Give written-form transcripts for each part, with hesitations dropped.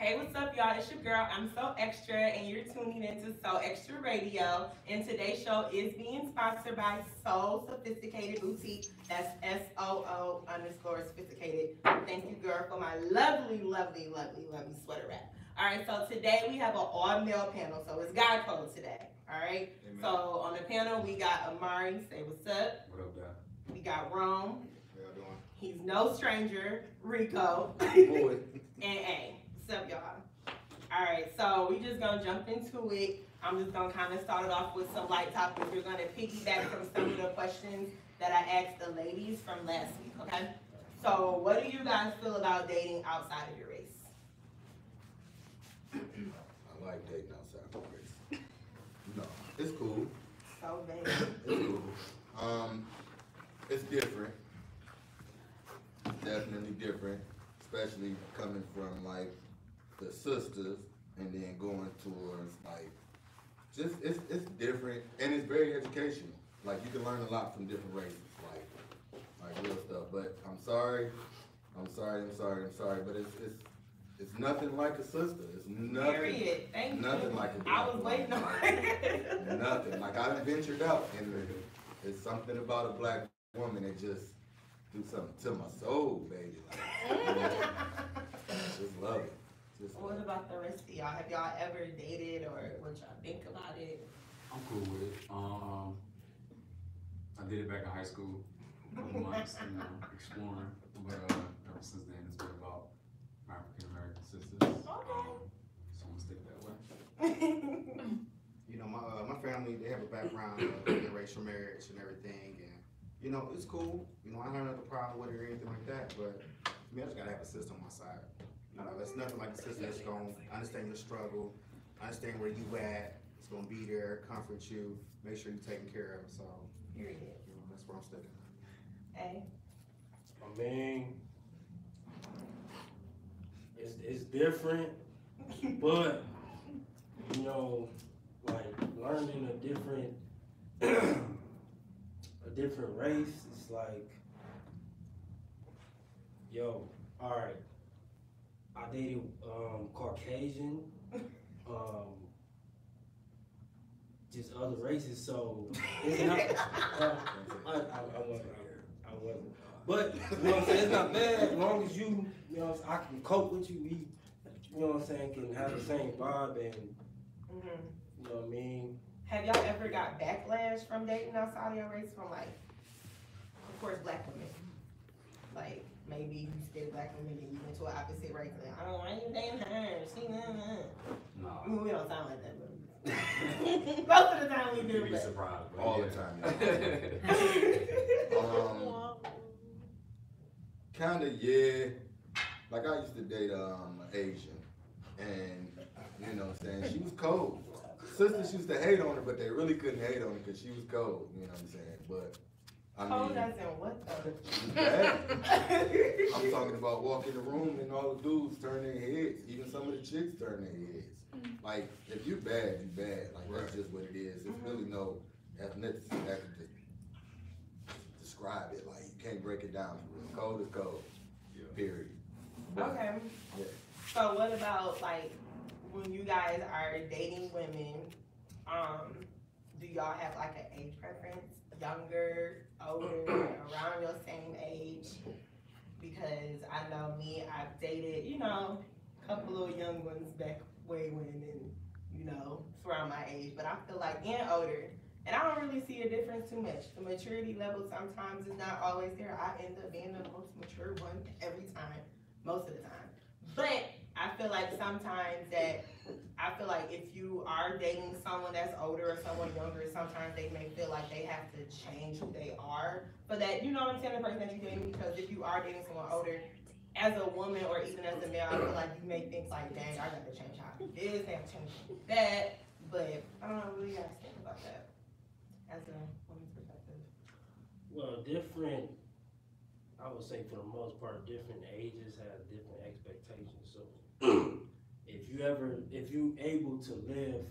Hey, what's up, y'all? It's your girl, I'm So Extra, and you're tuning into So Extra Radio. And today's show is being sponsored by So Sophisticated Boutique. That's SOO underscore sophisticated. Thank you, girl, for my lovely, lovely, lovely, lovely sweater wrap. All right, so today we have an all-male panel, so it's guy code today. All right, amen. So on the panel we got Amari, say what's up. What up, guy? We got Rome. How y'all doing? He's no stranger, Rico. Boy. And A. What's up, y'all? Alright, so we just gonna jump into it. I'm just gonna kind of start it off with some light topics. We're gonna piggyback from some of the questions that I asked the ladies from last week, okay? So what do you guys feel about dating outside of your race? I like dating outside my race. No, it's cool. So vague. It's cool. It's different. Definitely different, especially coming from like the sisters and then going towards like just it's different and it's very educational. Like you can learn a lot from different races, like real stuff. But I'm sorry, but it's nothing like a sister. It's nothing. Period. Thank nothing you. like a I was waiting on it. Nothing. Like I ventured out and it's something about a black woman that just do something to my soul, baby. Like, just love it. What about the rest of y'all? Have y'all ever dated or what y'all think about it? I'm cool with it. I did it back in high school, a couple months, exploring. But ever since then, it's been about African American sisters. Okay. So I'm gonna stick that way. You know, my family, they have a background of interracial marriage and everything, and you know, it's cool. You know, I don't have no problem with it or anything like that, but I mean, I just gotta have a sister on my side. You know, there's nothing like a sister that's gonna understand your struggle, understand where you at, it's gonna be there, comfort you, make sure you're taken care of. So, Period. you know, that's where I'm sticking. Hey. I mean, it's different, but you know, like learning a different race. It's like, yo, all right. I dated Caucasian, just other races. So it's not. I wasn't. But you know what I'm saying? It's not bad as long as you know, I can cope with you. We, you know what I'm saying, can have the same vibe and you know what I mean. Have y'all ever got backlash from dating outside of your race from like, of course, black women? Like maybe you stayed black women and you went to an opposite race. Like, I don't want you dating her. She No. I mean, we don't sound like that, but most of the time we do. You'd be But surprised. But All yeah. the time. Kinda, yeah. Like I used to date Asian, and you know what I'm saying, she was cold. Sisters used to hate on her, but they really couldn't hate on her because she was cold. You know what I'm saying? But I cold mean, as in what though? she was bad. I'm talking about walking in the room and all the dudes turn their heads. Even some of the chicks turn their heads. Like if you bad, you bad. Like that's just what it is. There's really no ethnicity that can describe it. Like you can't break it down. Cold is cold. Yeah. Period. Okay. Yeah. So what about like when you guys are dating women? Do y'all have like an age preference? Younger, older, around your same age? Because I know me, I've dated, you know, a couple of young ones back way when, and you know, it's around my age. But I feel like and older, and I don't really see a difference too much. The maturity level sometimes is not always there. I end up being the most mature one every time, most of the time. But I feel like sometimes if you are dating someone that's older or someone younger, sometimes they may feel like they have to change who they are for that, you know what I'm saying, the person that you're dating. Because if you are dating someone older, as a woman or even as a male, I feel like you may think like, dang, I gotta change how I do this, I have to change that. But I don't know, what do you guys think about that as a woman's perspective? Well, different. I would say for the most part, different ages have different expectations. So if you able to live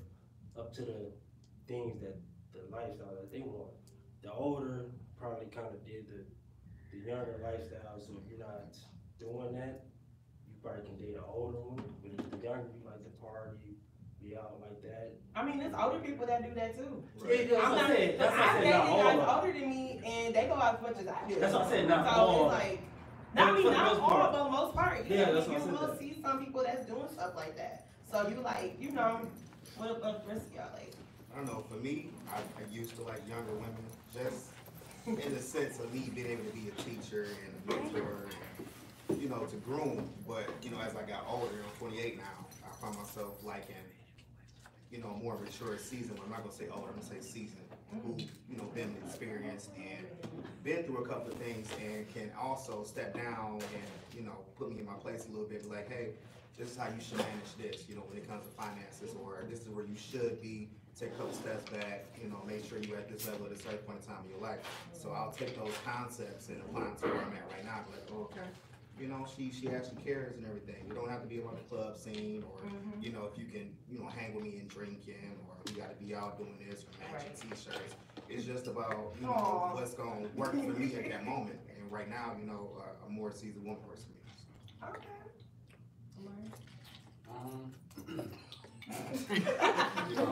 up to the things that the lifestyle that they want, the older probably kind of did the younger lifestyle. So if you're not doing that, you probably can date an older one. But if the be out like that. I mean, there's older people that do that too. Yeah, that's what I said. That's what I I've said. dated Not all guys of them. older than me, and they go out as much as I do. That's what I said. Not so all. it's like, not For the not most all, part. but most part. Yeah, that's what I you said will that. see some people that's doing stuff like that. So you like, you know, what risk y'all like? I don't know, for me, I used to like younger women, just in the sense of me being able to be a teacher and a mentor, and, you know, to groom. But, you know, as I got older, I'm 28 now, I found myself liking, you know, more mature seasoned. I'm not gonna say older, I'm gonna say seasoned, who, you know, been experienced and been through a couple of things and can also step down and, you know, put me in my place a little bit, be like, hey, this is how you should manage this, you know, when it comes to finances, or this is where you should be, take a couple steps back, you know, make sure you're at this level at a certain point in time in your life. So I'll take those concepts and apply them to where I'm at right now, be like, oh, okay, you know, she actually cares and everything. You don't have to be about the club scene, or, you know, if you can, you know, hang with me and drinking, or we gotta be out doing this, or matching t-shirts. It's just about, you know, what's gonna work for me at that moment. And right now, you know, a more seasoned woman works for me. Okay. You know,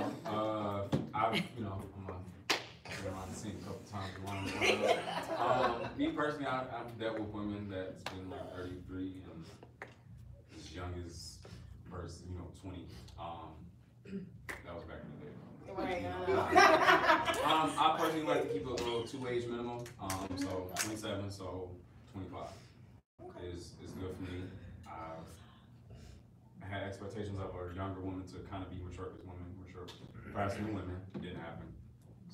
I've been around the scene a couple times. Me personally, I've dealt with women that's been like 33 and as young as person, you know, 20. That was back in the day. Right. I personally like to keep a little 2-age minimum. So 27, so 25 is good for me. I had expectations of a younger woman to kind of be mature, because women mature faster than women. It didn't happen.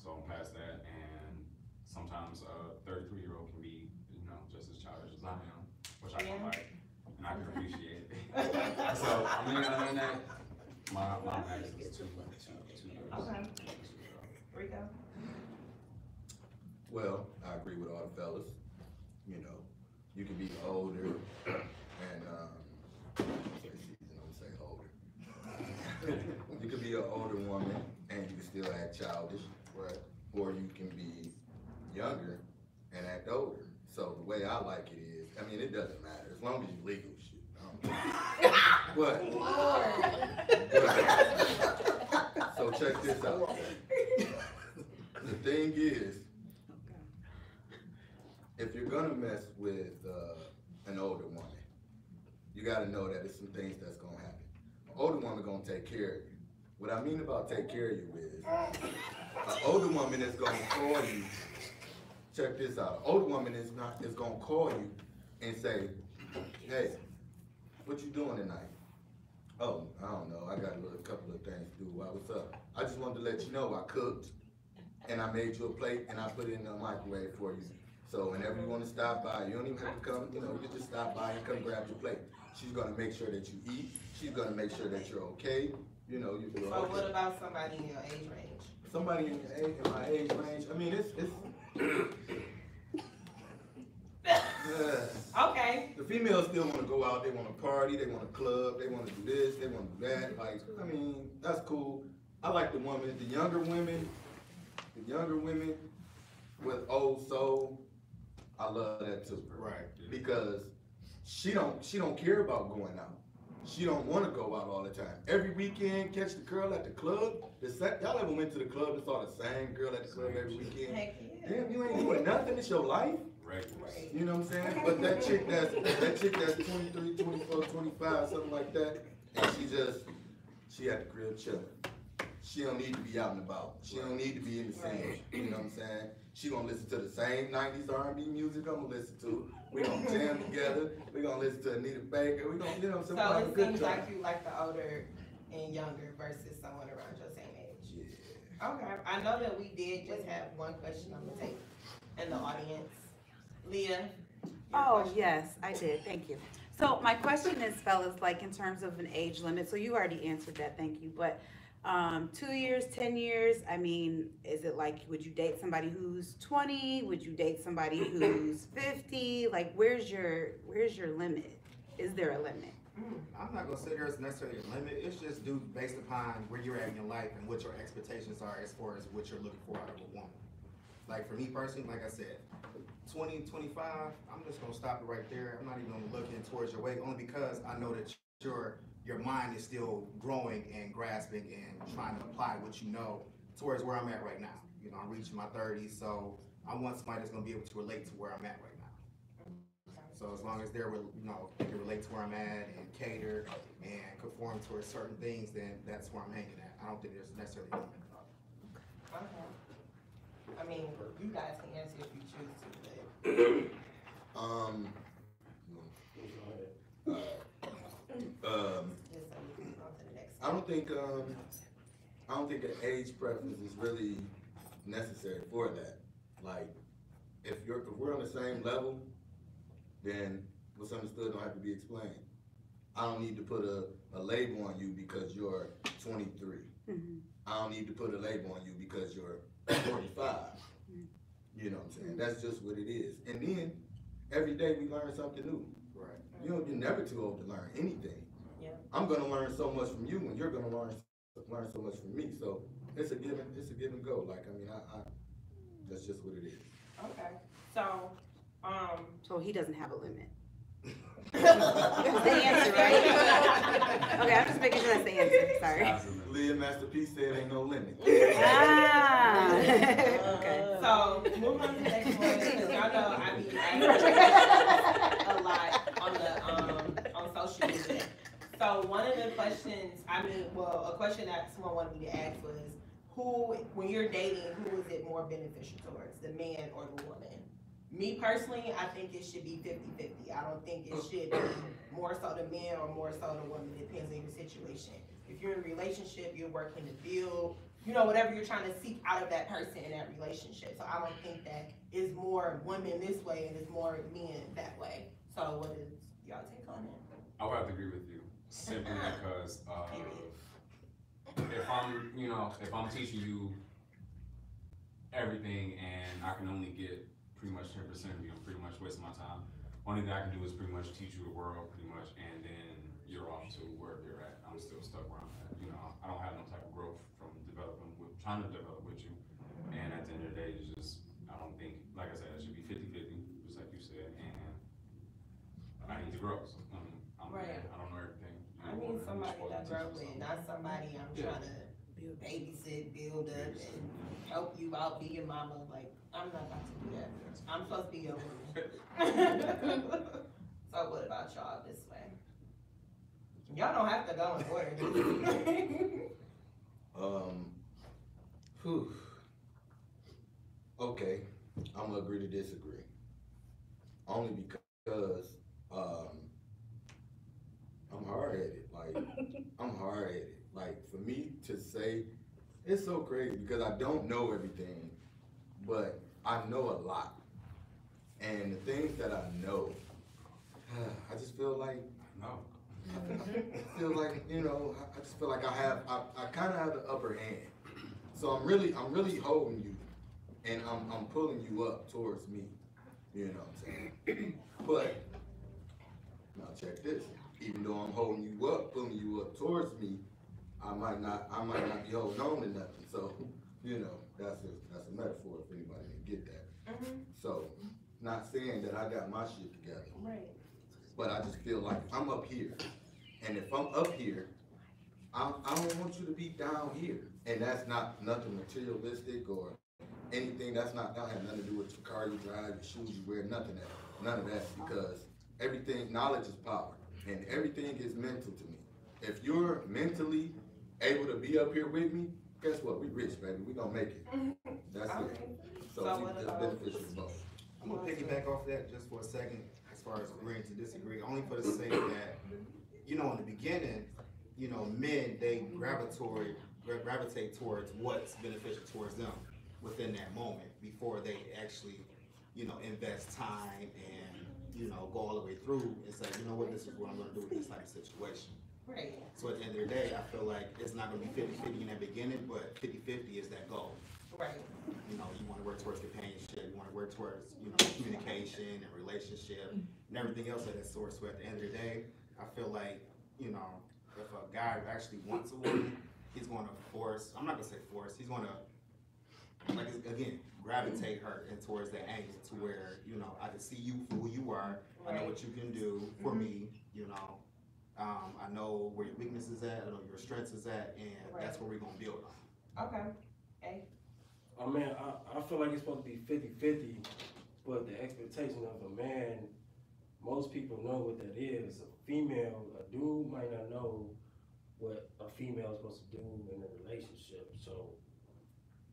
So I'm past that, and sometimes a 33-year-old can be, you know, just as childish as I am, which I can like, and I can appreciate it. So I mean that my max is 2 years. Okay. Rico? Well, I agree with all the fellas. You know, you can be older and, say older. You could be an older woman and you can still act childish, right? Or you can be younger and act older. So the way I like it is, I mean, it doesn't matter as long as you legal shit. So check this out. The thing is, if you're gonna mess with an older woman, you gotta know that there's some things that's gonna happen. An older woman gonna take care of you. What I mean about take care of you is, an older woman is gonna call you. Check this out. An older woman is gonna call you and say, "Hey, what you doing tonight?" "Oh, I don't know. I got a couple of things to do." "Why, what's up?" "I just wanted to let you know I cooked and I made you a plate and I put it in the microwave for you. So whenever you want to stop by, you don't even have to come, you know, you can just stop by and come grab your plate." She's gonna make sure that you eat. She's gonna make sure that you're okay. You know, you're So okay. what about somebody in your age range? Somebody in my age range, I mean, it's Okay. the females still want to go out, they want to party, they want to club, they want to do this, they want to do that. Like, I mean, that's cool. I like the younger women with old soul. I love that too. Right. Because she don't care about going out. She don't want to go out all the time. Every weekend, catch the girl at the club. Y'all ever went to the club and saw the same girl at the club every weekend? Heck yeah. Damn, you ain't doing nothing. It's your life. Right. You know what I'm saying? But that chick that's 23, 24, 25, something like that, and she at the crib chilling. She don't need to be out and about. She don't need to be in the scene. You know what I'm saying? She gonna listen to the same 90s R&B music I'm gonna listen to. We gonna jam together. We gonna listen to Anita Baker. We gonna, you know what I'm saying? So Have a it good seems time. like you like the older and younger versus someone around your same age. Yeah. Okay. I know that we did just have one question on the tape in the audience. Leah? your Oh, question? yes, I did, thank you. So my question is, fellas, like in terms of an age limit, so you already answered that, thank you, but 2 years, 10 years, I mean, is it like, would you date somebody who's 20? Would you date somebody who's 50? Like, where's your limit? Is there a limit? I'm not gonna say there's necessarily a limit. It's just due based upon where you're at in your life and what your expectations are as far as what you're looking for out of a woman. Like for me personally, like I said, 20, 25, I'm just gonna stop it right there. I'm not even gonna look in towards your weight, only because I know that sure your mind is still growing and grasping and trying to apply what you know towards where I'm at right now. You know, I'm reaching my 30s, so I want somebody that's gonna be able to relate to where I'm at right now. So as long as they're, you know, they can relate to where I'm at and cater and conform towards certain things, then that's where I'm hanging at. I don't think there's necessarily a limit at all. Okay. I mean, you guys can answer if you choose to, just so we can go to the next. I don't think an age preference is really necessary for that. Like, if we're on the same level, then what's understood don't have to be explained. I don't need to put a label on you because you're 23. I don't need to put a label on you because you're 45. You know what I'm saying? That's just what it is. And then every day we learn something new. Right. You're never too old to learn anything. Yeah. I'm gonna learn so much from you, and you're gonna learn so much from me. So it's a give and go. Like, I mean, I that's just what it is. Okay. So, So he doesn't have a limit. That was the answer, right? Okay, I'm just making sure that's the answer, sorry. Leah Masterpiece said ain't no limit. Ah. Okay. So, moving on to the next one, because y'all know I be asking a lot on social media. So one of the questions, a question that someone wanted me to ask was, when you're dating, who is it more beneficial towards, the man or the woman? Me personally, I think it should be 50-50. I don't think it should be more so the man or more so the woman. It depends on your situation. If you're in a relationship, you're working to build, whatever you're trying to seek out of that person in that relationship. So I don't think that it's more women this way and it's more men that way. So what is y'all take on it? I would have to agree with you, simply because if I'm teaching you everything and I can only get pretty much 10% of you, I'm pretty much wasting my time. Only thing I can do is pretty much teach you the world, pretty much, and then you're off to where you're at. I'm still stuck where I'm at. I don't have no type of growth from trying to develop with you. And at the end of the day, it's just, I don't think, like I said, it should be 50-50, just like you said, and I need to grow. So, I'm Right. I don't know everything. I need somebody to grow with, not somebody I'm trying to babysit, build up, and help you out, be your mama. Like, I'm not about to do that. I'm supposed to be your woman. So what about y'all this way? Y'all don't have to go in order. Okay, I'm gonna agree to disagree. Only because I'm hard-headed. I'm hard-headed. Like, for me to say, it's so crazy because I don't know everything, but I know a lot. And the things that I know, I just feel like, No. I feel like, I just feel like I kind of have the upper hand. So I'm really holding you, and I'm pulling you up towards me. You know what I'm saying? But now check this. Even though I'm holding you up, pulling you up towards me, I might not be holding on to nothing. So, that's a metaphor if anybody didn't get that. So, not saying that I got my shit together. Right. But I just feel like I'm up here. And if I'm up here, I don't want you to be down here. And that's not nothing materialistic or anything. That have nothing to do with your car you drive, your shoes you wear, none of that. Because knowledge is power. And everything is mental to me. If you're mentally able to be up here with me, guess what? We rich, baby. We gonna make it. That's it. So it's beneficial to both. I'm gonna piggyback off that just for a second, as far as agreeing to disagree, only for the sake that, in the beginning, men, they gravitate towards what's beneficial towards them within that moment before they actually, invest time and, go all the way through and say, this is what I'm gonna do with this type of situation. Right. So at the end of the day, I feel like it's not gonna be 50-50 in that beginning, but 50-50 is that goal. Right. You wanna work towards companionship, you wanna work towards, communication and relationship and everything else at that source. So at the end of the day, I feel like, if a guy actually wants a woman, he's gonna I'm not gonna say force, he's gonna, again, gravitate her in towards that angle to where, I can see you for who you are, I know what you can do for me, I know where your weaknesses at, I know your strengths is at, and that's where we're gonna build on. Okay. Hey. I mean, I feel like it's supposed to be 50-50, but the expectation of a man, most people know what that is. A female, a dude might not know what a female is supposed to do in a relationship. So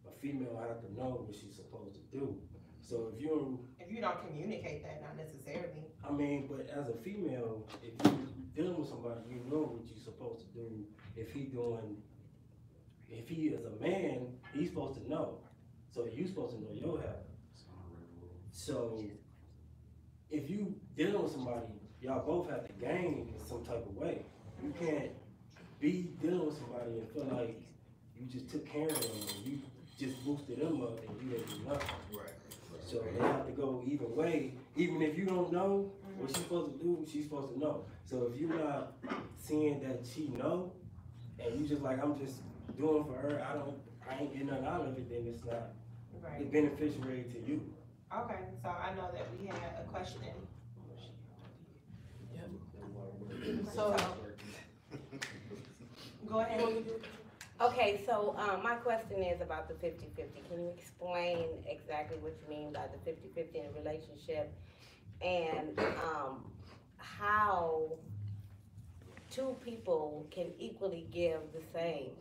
a female has to know what she's supposed to do. So if you don't communicate that, not necessarily. I mean, but as a female, if you're dealing with somebody, you know what you're supposed to do. If he is a man, he's supposed to know. So you're supposed to know your habit. So if you dealing with somebody, y'all both have to gain in some type of way. You can't be dealing with somebody and feel like you just took care of them and you just boosted them up and you didn't do nothing. Right. So they have to go either way. Even if you don't know what she's supposed to do, she's supposed to know. So if you're not seeing that she know, and you just like, I'm just doing for her, I ain't getting nothing out of it, then it's not the beneficiary to you. Okay, so I know that we had a question. So, Go ahead. okay, so my question is about the 50-50. Can you explain exactly what you mean by the 50-50 in a relationship, and how two people can equally give the same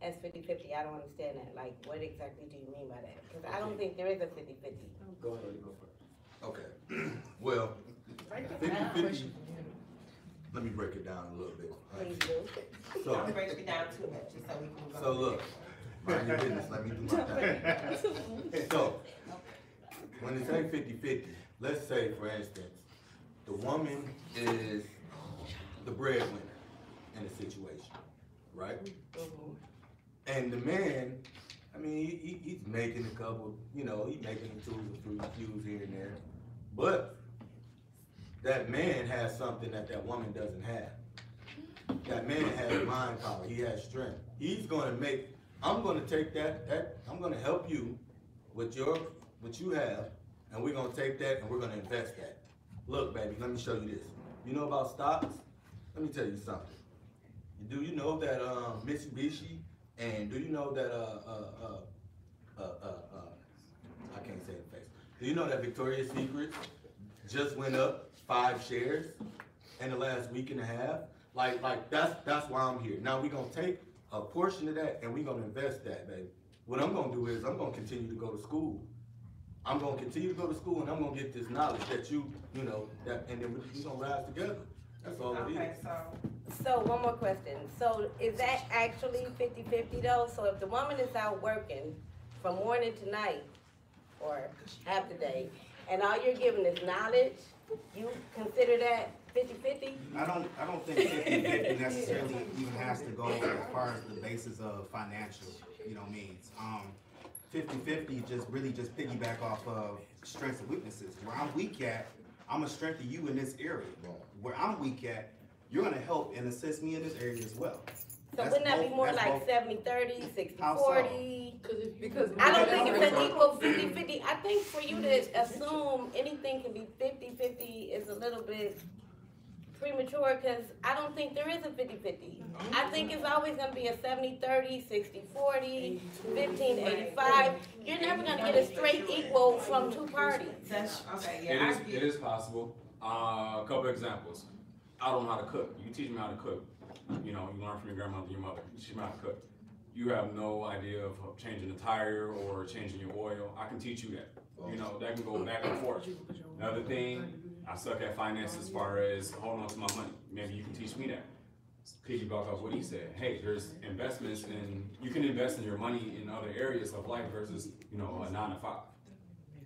as 50-50? I don't understand that. Like, what exactly do you mean by that? Because I don't think there is a 50-50. Go ahead and go first. Okay, well, 50-50, let me break it down a little bit. Please do. So, Don't break it down too much, just so we can go. so look, mind your business, let me do my thing. So, when it's say 50-50, let's say, for instance, the woman is the breadwinner in a situation, right? And the man, I mean, he's making a couple, you know, he's making the tools and few here and there. But that man has something that that woman doesn't have. That man has mind power, he has strength. He's gonna make, I'm gonna take that, I'm gonna help you with what you have, and we're gonna take that and we're gonna invest that. Look, baby, let me show you this. You know about stocks? Let me tell you something. Do you know that Mitsubishi, and do you know that I can't say the face. Do you know that Victoria's Secret just went up 5 shares in the last week and a half? Like that's why I'm here. Now we're gonna take a portion of that and we're gonna invest that, baby. What I'm gonna do is I'm gonna continue to go to school. I'm gonna continue to go to school and I'm gonna get this knowledge that you know, that, and then we're gonna rise together. That's all it is. Okay, So one more question. So is that actually 50-50 though? So if the woman is out working from morning to night or half the day, and all you're giving is knowledge, you consider that 50-50? I don't think 50-50 necessarily even has to go as far as the basis of financial, means. 50-50 just piggyback off of strengths and weaknesses. Where I'm weak at, I'm gonna strengthen you in this area. Where I'm weak at, you're gonna help and assist me in this area as well. So wouldn't that be more like 70-30, 60-40? Because I don't think it's an equal 50-50. I think for you to assume anything can be 50-50 is a little bit premature, because I don't think there is a 50-50. I think it's always going to be a 70-30, 60-40, 15-85. You're never going to get a straight equal from two parties. That's, okay, yeah. It is possible. A couple examples. I don't know how to cook. You teach me how to cook. You learn from your grandmother, your mother. You teach me how to cook. You have no idea of changing a tire or changing your oil. I can teach you that. That can go back and forth. Another thing, I suck at finance as far as holding on to my money. Maybe you can teach me that. Piggyback off what he said. Hey, there's investments, and you can invest in your money in other areas of life versus, a 9 to 5.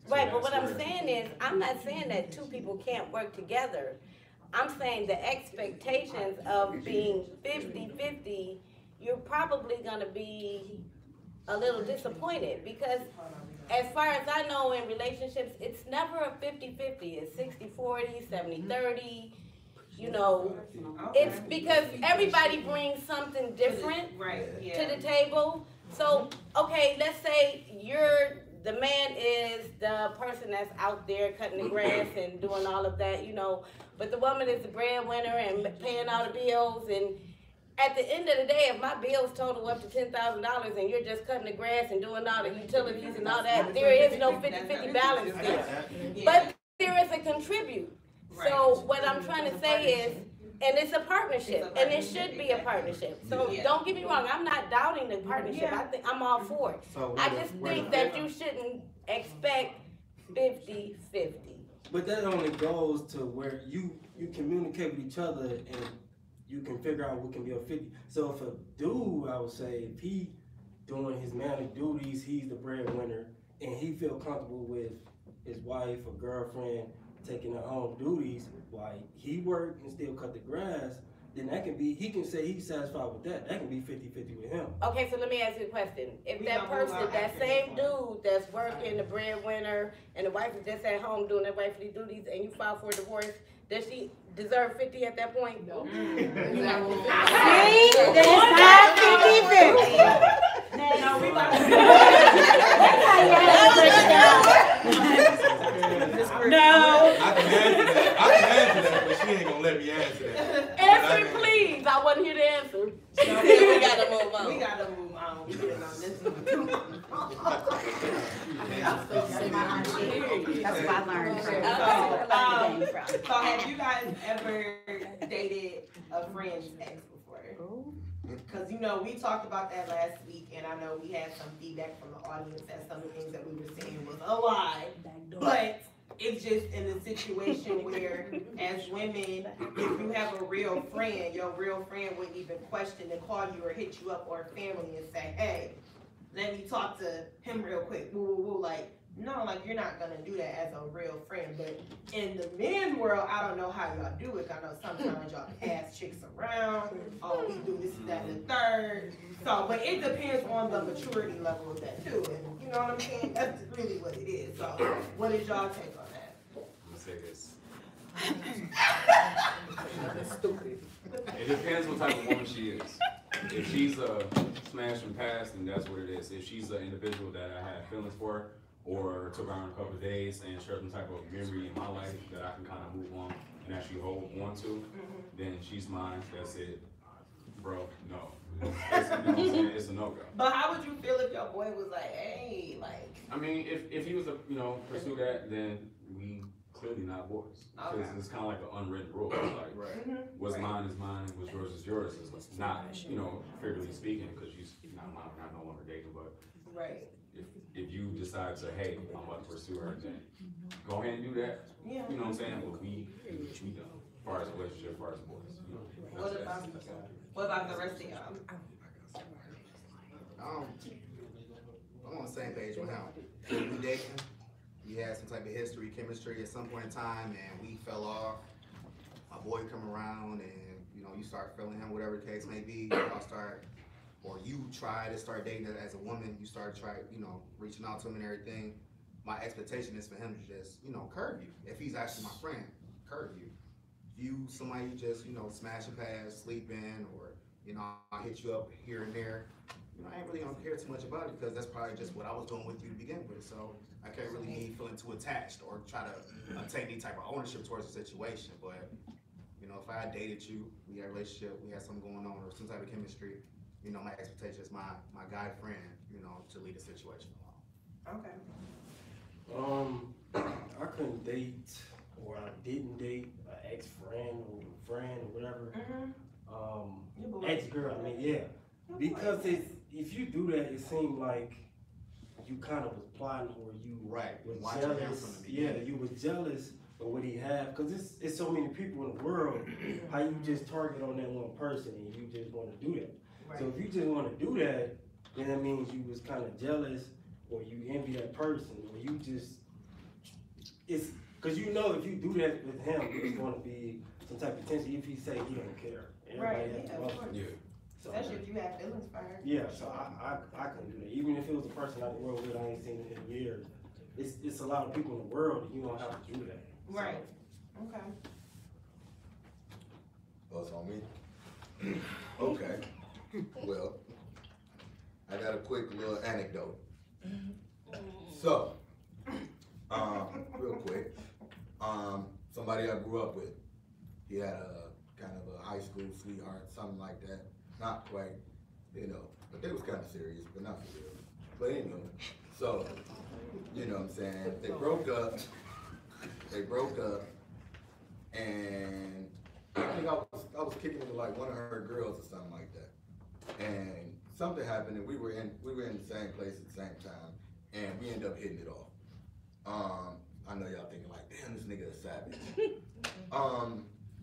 Right, but what I'm saying is, I'm not saying that two people can't work together. I'm saying the expectations of being 50-50, you're probably gonna be a little disappointed, because as far as I know in relationships, it's never a 50-50, it's 60-40, 70-30, it's because everybody brings something different Right, yeah. to the table. So, okay, let's say you're the man is the person that's out there cutting the grass and doing all of that, you know, but the woman is the breadwinner and paying all the bills. And at the end of the day, if my bills total up to $10,000 and you're just cutting the grass and doing all the utilities and all that, there is no 50-50 balance there. But there is a contribute. So what I'm trying to say is, and it's a partnership, and it should be a partnership. So don't get me wrong, I'm not doubting the partnership. I think I'm all for it. So I just think that you shouldn't expect 50-50. But that only goes to where you communicate with each other and you can figure out what can be a 50. So if a dude, I would say, if he doing his manly duties, he's the breadwinner, and he feel comfortable with his wife or girlfriend taking her own duties while he work and still cut the grass, then that can be, he can say he's satisfied with that. That can be 50-50 with him. Okay, so let me ask you a question. If that person, that same dude that's working, the breadwinner, and the wife is just at home doing their wifely duties, and you file for a divorce, does she deserve 50 at that point? No. See, there's not 50-50. No, we about No. I can answer that, but she ain't gonna let me answer that. Answer, please. I want to hear the answer. No, we gotta move on. We gotta move on. We been on this one. That's what I learned from. So have you guys ever dated a friend's ex before? Because, you know, we talked about that last week, and I know we had some feedback from the audience that some of the things that we were saying was a lie. But it's just in a situation where, as women, if you have a real friend, your real friend wouldn't even question and call you or hit you up, or family, and say, hey, let me talk to him real quick. Woo, woo, woo. Like, no, like, you're not gonna do that as a real friend. But in the men world, I don't know how y'all do it. I know sometimes y'all pass chicks around. Oh, we do this, that, and the third. So, but it depends on the maturity level of that too. And you know what I'm saying? That's really what it is. So, what is y'all take on that? I'm gonna say this. It depends what type of woman she is. If she's a smash and pass, then that's what it is. If she's an individual that I had feelings for, or took her on a couple of days and shared some type of memory in my life that I can kind of move on and actually hold on to, then she's mine. That's it, bro. No, you know what I'm saying? It's a no-go. But how would you feel if your boy was like, hey, like? I mean, if he was to, pursue that, then we clearly not boys. Because it's kind of like an unwritten rule. It's like, what's mine is mine, what's yours is yours. It's not, figuratively speaking, because she's not mine, we're not no longer dating, but. Right. If you decide to, hey, I'm about to pursue her, then go ahead and do that. Yeah. You know what I'm saying? But we done. As far as a relationship, as far as boys. What about the rest of y'all? I'm on the same page with him. We dating. We had some type of history, chemistry at some point in time, and we fell off. My boy come around, and you start feeling him, whatever the case may be. You try to start dating as a woman. You start reaching out to him and everything. My expectation is for him to just curve you. If he's actually my friend, curve you. If you somebody you just smash and pass, sleep in, or I hit you up here and there. I ain't really gonna care too much about it because that's probably just what I was doing with you to begin with. So I can't really be feeling too attached or try to take any type of ownership towards the situation. But if I had dated you, we had a relationship, we had something going on, or some type of chemistry, my expectation is my guy friend, to lead the situation along. Okay. I couldn't date, or I didn't date an ex-friend or friend or whatever. Ex-girl, I mean, yeah. Because if you do that, it seems like you kind of was plotting, or you was jealous. Yeah, you was jealous of what he had, because it's so many people in the world. How you just target on that one person and you just want to do that. Right. So if you just want to do that, then that means you was kind of jealous, or you envy that person, or you just it's because if you do that with him, it's going to be some type of tension. If he say he don't care, everybody has to love him. So, especially if you have feelings for her. Yeah, so I couldn't do that. Even if it was a person out the world that I ain't seen in years, it's a lot of people in the world, and you don't have to do that. Right. Okay. Oh, it's on me? Okay. Well, I got a quick little anecdote. So, real quick, somebody I grew up with, he had a kind of a high school sweetheart, something like that. Not quite, you know, but they was kind of serious, but not for real. But anyway, so, you know what I'm saying? They broke up, and I think I was kicking it with like one of her girls or something like that. And something happened, and we were in the same place at the same time, and we ended up hitting it off. I know y'all thinking like, damn, this nigga is savage.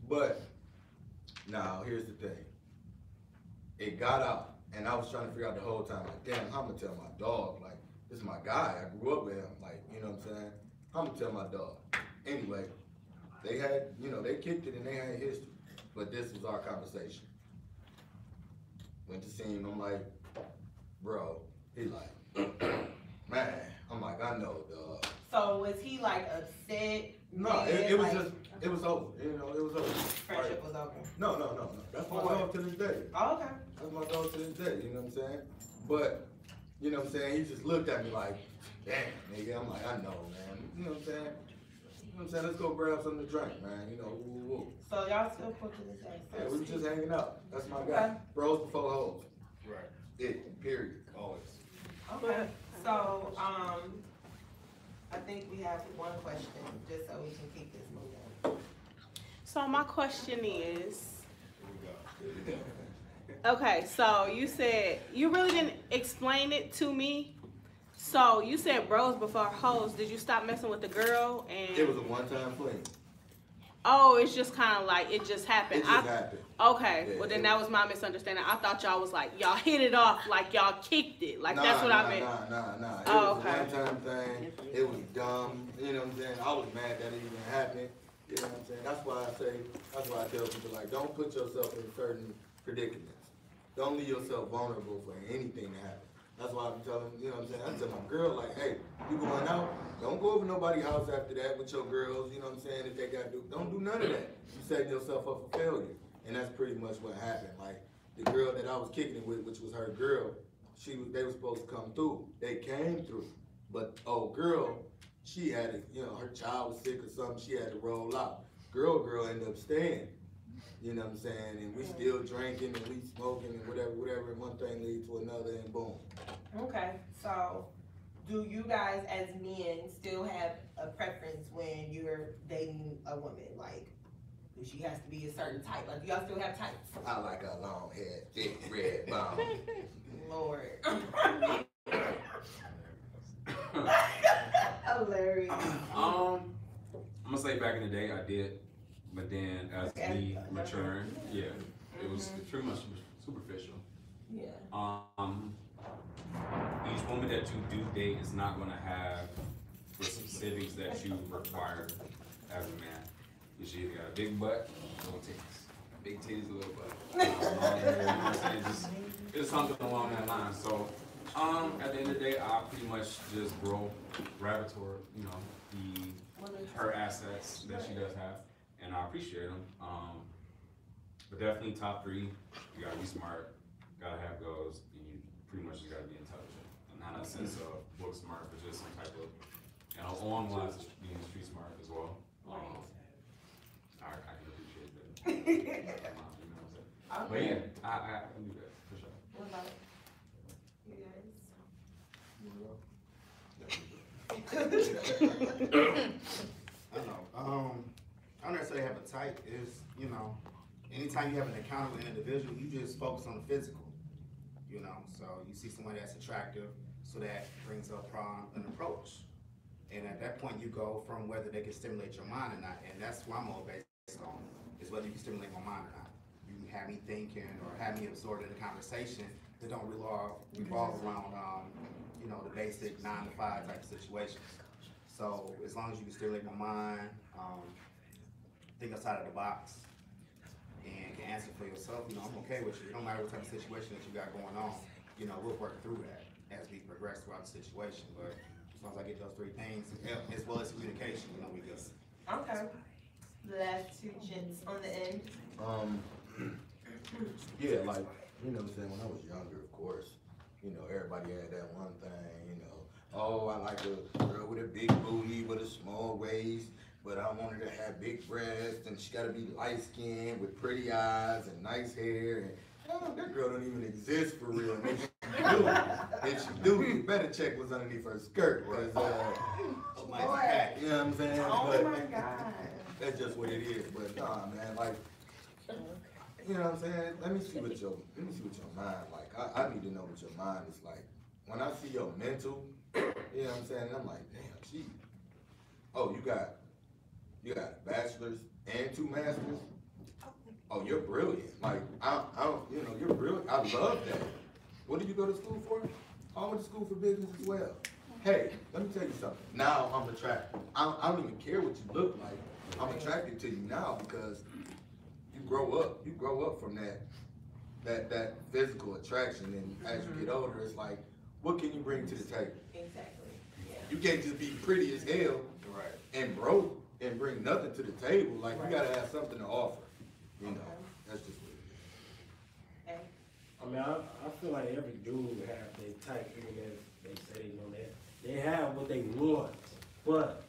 But now here's the thing. It got out, and I was trying to figure out the whole time, like, damn, I'm gonna tell my dog, like, this is my guy, I grew up with him, like, you know what I'm saying? I'm gonna tell my dog. Anyway, they had, you know, they kicked it and they had history, but this was our conversation. Went to see him, I'm like, bro, he like, man, I'm like, I know, dog. So was he like upset? No, it was just, it was over, you know, it was over. Friendship was over. No. That's my dog to this day. Oh, okay. That's my dog to this day, you know what I'm saying? But, you know what I'm saying, he just looked at me like, damn, nigga, I'm like, I know, man. You know what I'm saying? You know what I'm saying? Let's go grab something to drink, man, you know, woo, woo, woo. So y'all still cool to this day? Yeah, we was just hanging out. That's my guy. Okay. Bros before hoes. Right. It, period. Always. Okay, so, I think we have one question, just so we can keep this moving. So my question is, okay, so you said, you really didn't explain it to me. So you said bros before hoes. Did you stop messing with the girl? And It was a one-time fling. oh, it's just kind of like, it just happened. It just happened. Okay, Yeah, well then it that was my misunderstanding. I thought y'all was like, y'all hit it off, like y'all kicked it. Like that's what I meant. Nah. It Oh, was okay. a one-time thing. It was dumb. You know what I'm saying? I was mad that it even happened. You know what I'm saying? That's why I tell people, like, don't put yourself in certain predicaments. Don't leave yourself vulnerable for anything to happen. That's why I'm telling, you know what I'm saying? I tell my girl, like, hey, you going out, don't go over nobody's house after that with your girls, you know what I'm saying? If they got to do, don't do none of that. You setting yourself up for failure. And that's pretty much what happened. Like, the girl that I was kicking it with, which was her girl, they were supposed to come through. They came through. But old girl, she had it, you know, her child was sick or something, she had to roll out. Girl ended up staying. You know what I'm saying? And we still drinking and we smoking and whatever, and one thing leads to another and boom. Okay, so do you guys as men still have a preference when you're dating a woman? Like, she has to be a certain type. Like, do y'all still have types? I like a long head, thick red bone. Lord. Hilarious. I'm gonna say back in the day I did, but then as me maturing, yeah, it was pretty much superficial. Yeah. Each woman that you do date is not gonna have the specifics that you require as a man. She either got a big butt, little titties. Big titties, little butt. You know what I'm saying? Just something along that line. So, at the end of the day, I pretty much just gravitate toward, you know, her assets that she does have, and I appreciate them. But definitely top three, you gotta be smart, gotta have goals, and you pretty much just gotta be intelligent. And not in a sense of book smart, but just some type of, you know, along the lines of being street smart as well. I can appreciate that. You know what I'm saying? But yeah, I can do that, for sure. What about you I know. I don't necessarily have a type. Is, you know, anytime you have an encounter with an individual, you just focus on the physical. You know, so you see someone that's attractive, so that brings up an approach. And at that point, you go from whether they can stimulate your mind or not, and that's what I'm all based on, is whether you can stimulate my mind or not. You can have me thinking or have me absorbed in a conversation that don't revolve around, you know, the basic 9 to 5 type of situations. So as long as you can stimulate my mind, think outside of the box, and can answer for yourself, you know, I'm okay with you. It don't matter what type of situation that you got going on, you know, we'll work through that as we progress throughout the situation. But as long as I get those 3 things, as well as communication, you know, we good. Okay. Last 2 gents on the end. Yeah, like, you know what I'm saying, when I was younger, of course, you know, everybody had that one thing, you know, oh, I like a girl with a big booty, with a small waist, but I want her to have big breasts, and she gotta be light skinned with pretty eyes and nice hair. And oh, that girl don't even exist for real. And if she do, you better check what's underneath her skirt. Cause, She might be packed. you know what I'm saying? Oh But my God. that's just what it is. But nah, man, like, you know what I'm saying? Let me see what your mind like. I need to know what your mind is like. When I see your mental, you know what I'm saying? I'm like, damn, gee. Oh, you got a bachelor's and 2 masters? Oh, you're brilliant. Like, I don't, you know, you're brilliant. I love that. What did you go to school for? I went to school for business as well. Hey, let me tell you something. Now I'm attracted. I don't even care what you look like. I'm attracted to you now because you grow up. You grow up from that physical attraction, and as you get older, it's like, what can you bring to the table? Exactly. Yeah. You can't just be pretty as hell and broke and bring nothing to the table. Like, you gotta have something to offer. You know, that's just what it is. I mean, I feel like every dude have their type, even if they say they know that. They have what they want, but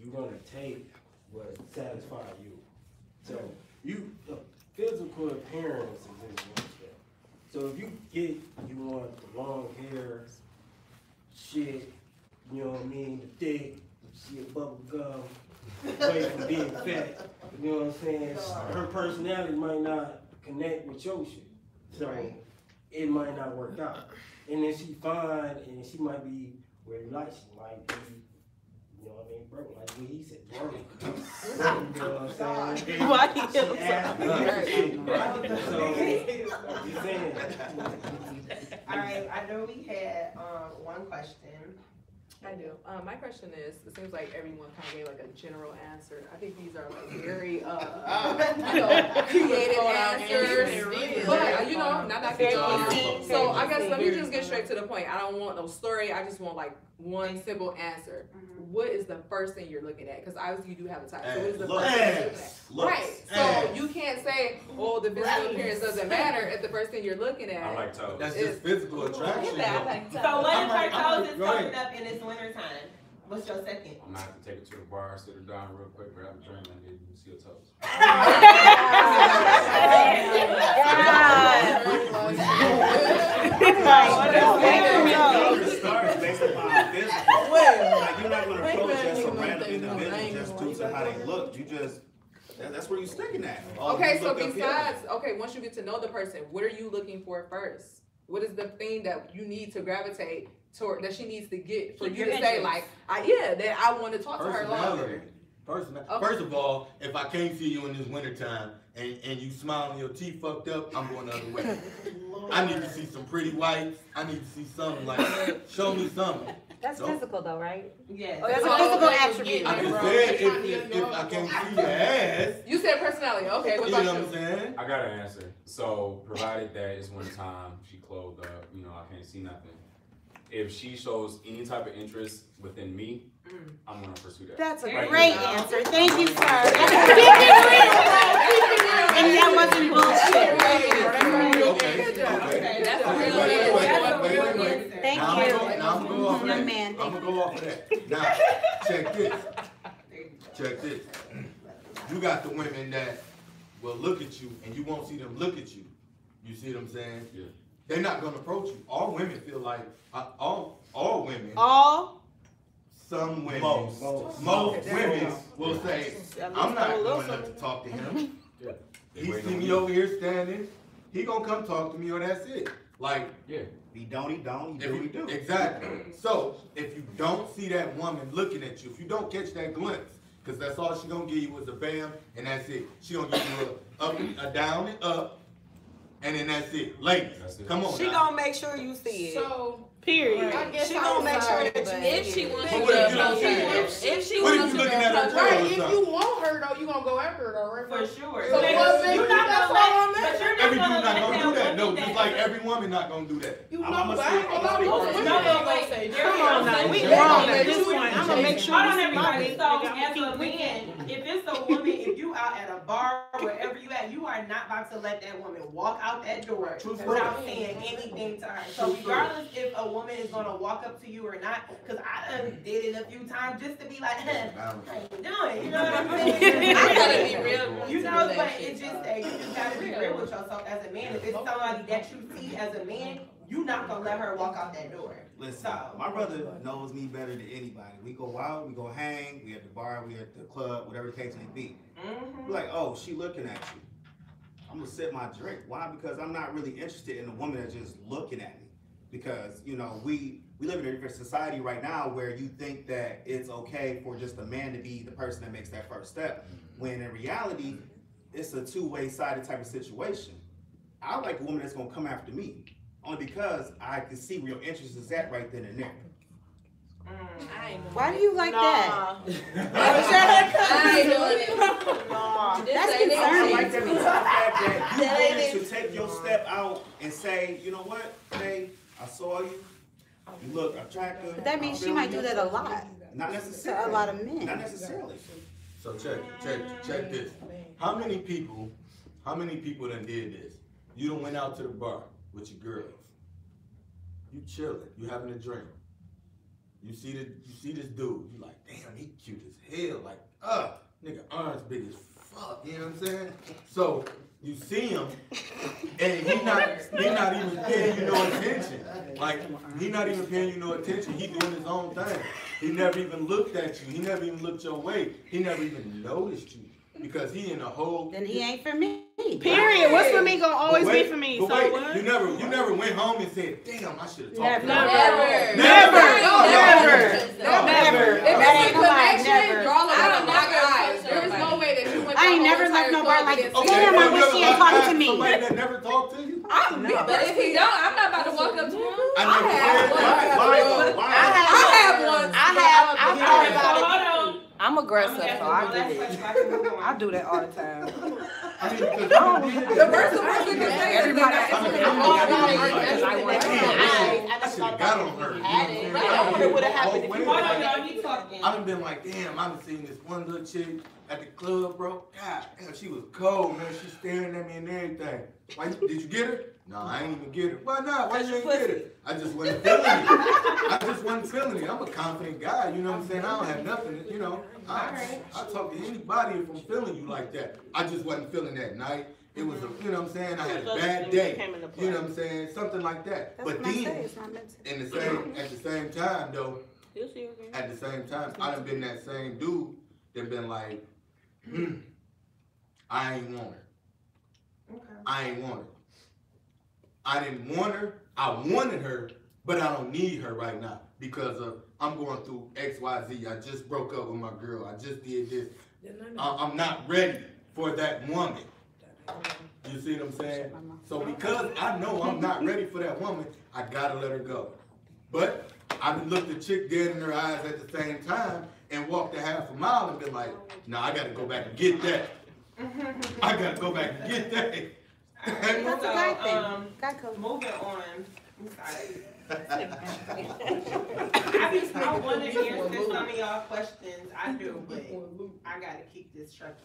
you're gonna take what satisfies you. So the physical appearance is in one step. So if you want the long hair, shit, you know what I mean, the thick, shit, bubble gum, away from being fat, you know what I'm saying? Her personality might not connect with your shit. So it might not work out. And then she fine, and she might be where you like, she might be, you know what I mean, broke, like what he said, broke. You know what I'm saying? Why he She asked me right. So, you saying. All right, I know we had one question. I do. My question is, it seems like everyone kind of gave like a general answer. I think these are like very, creative answers. But, you know, not that good. So I guess let me just get straight to the point. I don't want no story. I just want like one simple answer. What is the first thing you're looking at? Because obviously you do have a type. So what is the first thing you're looking at? Right. So you can't say, oh, the physical appearance doesn't matter if the first thing you're looking at. I like toes. That's just physical attraction. So what if her toes is coming up and it's winter time? What's your second? I'm gonna have to take her to the bar, sit her down real quick, grab a drink, and then you see her toes. Start based upon physical. Like, you're not gonna approach just a random individual just due to how they look. You just, that's where you're sticking at. Okay, so besides, once you get to know the person, what are you looking for first? What is the thing that you need to gravitate toward, that she needs to get for you to say, like, that I want to talk to her longer? First of all, if I can't see you in this wintertime and you smile and your teeth fucked up, I'm going the other way. I need to see some pretty whites. I need to see something like, show me something. That's physical though, right? Yes. Oh, that's a physical attribute. I just said if I can't see your ass. You said personality. Okay, what You about know you? what I'm saying? I got an answer. So, provided that it's winter time, she clothed up, you know, I can't see nothing. If she shows any type of interest within me, I'm gonna pursue that. That's a Right great now. answer. Thank you, sir. And that wasn't bullshit. Thank you. Now I'm gonna go off of Young that. man, I'm gonna go off of that. Now, check this. Check this. You got the women that will look at you and you won't see them look at you. You see what I'm saying? Yeah. They're not gonna approach you. All women feel like, all women, some women, most women will say, I'm not going up to talk to him. Yeah. He see me over here standing, he gonna come talk to me or that's it. Like, Yeah. He don't, he do, he do. Exactly. So, if you don't see that woman looking at you, if you don't catch that glimpse, because that's all she gonna give you is a bam, and that's it. She gonna give you a down and up, and then that's it. Ladies, That's it. come on. She now. gonna make sure you see it. So, Period. I guess She gonna make sure that you if she wants But to what if you get don't see it? if she What if wants you to looking at her get tail or right, if something? you want her though, you gonna go after her though, right? For sure. So You're not that's gonna all I'm let, but you're Every dude not not gonna let gonna do that. them No, do just that. like every woman not gonna do that. You know, I'ma but I speak- ain't gonna I'ma speak lie, on most this. women No, gonna wait, say, Come on now, we They're grown gonna at let this you point. I'm gonna make sure Hold on, you everybody. see So, my as a man, if it's a woman, if you out at a bar, wherever you at, you are not about to let that woman walk out that door True story. without saying anything to her. So, True story. regardless if a woman is gonna walk up to you or not. Cause I done did it a few times just to be like, how you doing? You know what I'm saying? I gotta be real. You know, but it's just that you just gotta be real with yourself as a man. If it's somebody that you see as a man, you not gonna let her walk out that door. Listen, my brother knows me better than anybody. We go out, we go hang, we at the bar, we at the club, whatever the case may be. We're like, oh, she looking at you. I'm gonna sip my drink. Why? Because I'm not really interested in a woman that's just looking at me. Because, you know, we live in a different society right now where you think that it's okay for just a man to be the person that makes that first step. When in reality, it's a two-way sided type of situation. I like a woman that's gonna come after me. Only because I can see where your interest is at right then and there. Why do you like that? I ain't doing it. That's I concerning. like that because of the fact that you willing to take your step out and say, you know what, hey, I saw you. You look attractive. But that means she might do that a lot. Not necessarily. To a lot of men. Not necessarily. So check this. How many people done did this? You done went out to the bar with your girls. You chilling, you having a drink. You see this dude, you like, damn, he cute as hell. Like, nigga, arms big as fuck. You know what I'm saying? So you see him, and he not even paying you no attention. Like, he not even paying you no attention. He doing his own thing. He never even looked at you. He never even looked your way. He never even noticed you because he in a whole. Then he ain't for me. Period. What's for me gonna always be for me. So wait, what? you never went home and said, damn, I should have talked to Never. her. Never. If it's a connection, draw a line I on my eyes. There's no way that you went I ain't the whole never left entire nobody club like, and Okay, damn, I wish she ain't talking to me. Somebody that never talked to you? But if he don't, I'm not about to walk up to him. I never said, why? I have one. I've thought about it. Hold on. I'm aggressive, so I get it. Last question, I can move on. I do that all the time. I mean, because The first person can say is Everybody that else it's is all like, about I it. want to I should have got on her. Had it. I wonder what would've happened if you- Hold Hold on, y'all, you talking. I done been like, damn, I done seen this one little chick at the club, bro. God damn, she was cold, man. She staring at me and everything. Why, did you get her? No, I ain't even get her. Why not? Why you ain't get her? I just wasn't feeling it. I just wasn't feeling it. I'm a confident guy, you know what I'm saying? I don't have nothing, you know. I talk to anybody if I'm feeling you like that. I just wasn't feeling that night. It was a, you know what I'm saying? I had a bad day. You know what I'm saying? Something like that. That's But what I say, then, it's not meant to. at the same time though, at the same time, I done been that same dude that been like, I ain't want her. Okay. I ain't want her. I didn't want her. I wanted her, but I don't need her right now because of I'm going through X, Y, Z. I just broke up with my girl. I just did this. I'm not ready for that woman. You see what I'm saying? So because I know I'm not ready for that woman, I gotta let her go. But I looked the chick dead in her eyes at the same time and walked a half a mile and been like, no, I gotta go back and get that. I gotta go back and get that. That's a guy thing. Guy code. Moving on. I'm sorry. I want to answer some of y'all questions. I do, but I gotta keep this trucking.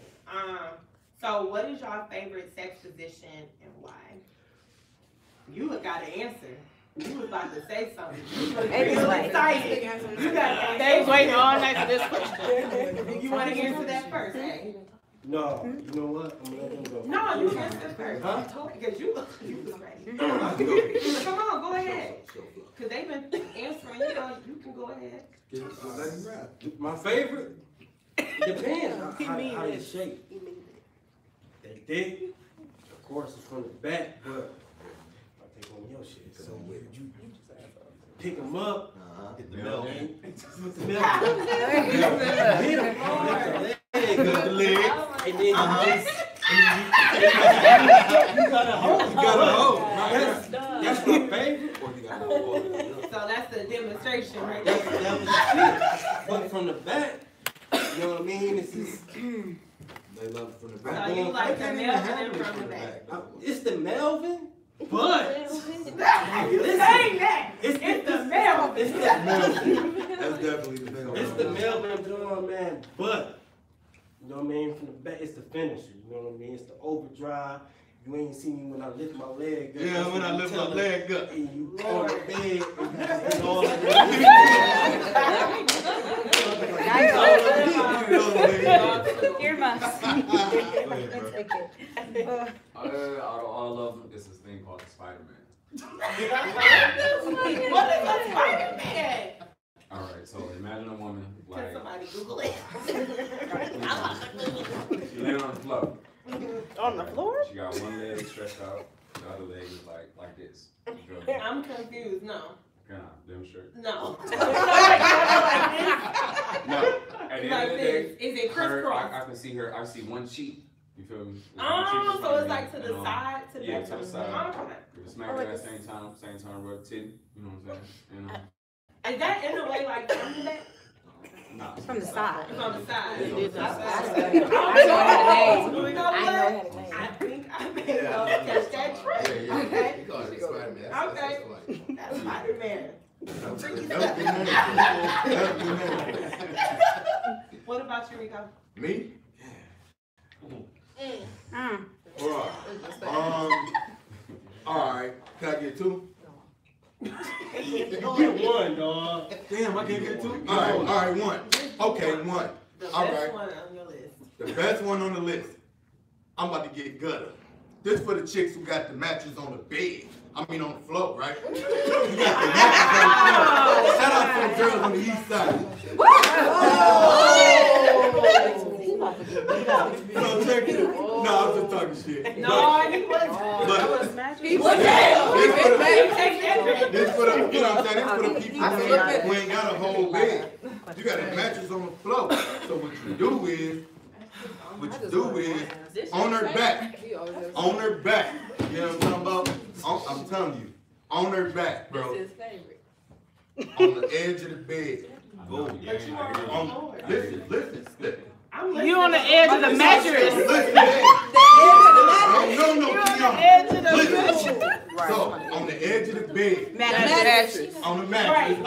So what is your favorite sex position and why? You got to answer. You was about to say something. You was really excited. You got They was waiting all night for this question. You want to answer that first, eh? No, you know what? I'm gonna let him go. No, you answer first. Huh? Because you was ready. Come on, go ahead. Because they've been answering, you know, you can go ahead. My favorite? Depends how you shape. That dick, of course, is from the back, but I take on your shit. So you pick them up, hit the middle. Hit the middle. Hit them hard. The leg. And then you got a hole. You got a hole. That's my favorite. So that's the demonstration right That's there. that was the shit. But from the back, you know what I mean? It's just, They love it from the back. So you like the Melvin from the back. it's the Melvin, but Saying that, it's the Melvin. it's the Melvin. That's definitely the Melvin. It's the Melvin John, man. But you know what I mean? From the back, it's the finisher. You know what I mean? It's the overdrive. you ain't see me when I lift my leg up. Yeah, when I lift my leg up. And you on the bed and you just get all Earmuffs. Out of all of them, it's this thing called Spider-Man. What is a Spider-Man? Alright, so imagine a woman, Can like, somebody Google it? she laying on the floor. On the floor? She got one leg stretched out, the other leg is like this. You feel me? I'm confused. No. Can I demonstrate? No. No. At the end Like of the this. day, Is it crisscross? I can see her, I see one cheek. You feel me? One cheek in Oh, so front of it's me, like to and the on- side? To Yeah, the to the side. Okay. If it's smack her at the same time, rub the titty. You know what I'm saying? Is that in a way like from the back? Nah. From the side. From the side. It is That's the what side. I I know how to name. You know I know how what? to name. I think I may go catch that trick. Okay. You call it Spider-Man. Okay. That's Spider-Man. What about you, Rico? Me? Mm. Alright, can I get two? Get one, dog. Damn, I can't get two? Alright, one. Okay, one. The All best right. one on your list. The best one on the list. I'm about to get gutter. This for the chicks who got the mattress on the bed. I mean on the floor, right? You got the mattress on the floor. Shout out to the girls on the east side. No, check it. No, I'm just talking shit. No, he wasn't. But He wasn't. this for the, you know what I'm saying? This for the people who ain't got a whole bed. You got a mattress on the floor. So what you do is on her back. On her back. You know what I'm talking about? I'm telling you. On her back, bro. On the edge of the bed. Go. Listen. You on the edge of the mattress. Listen. No, Edge of the listen. So, on the edge of the bed. Mattress. On the mattress.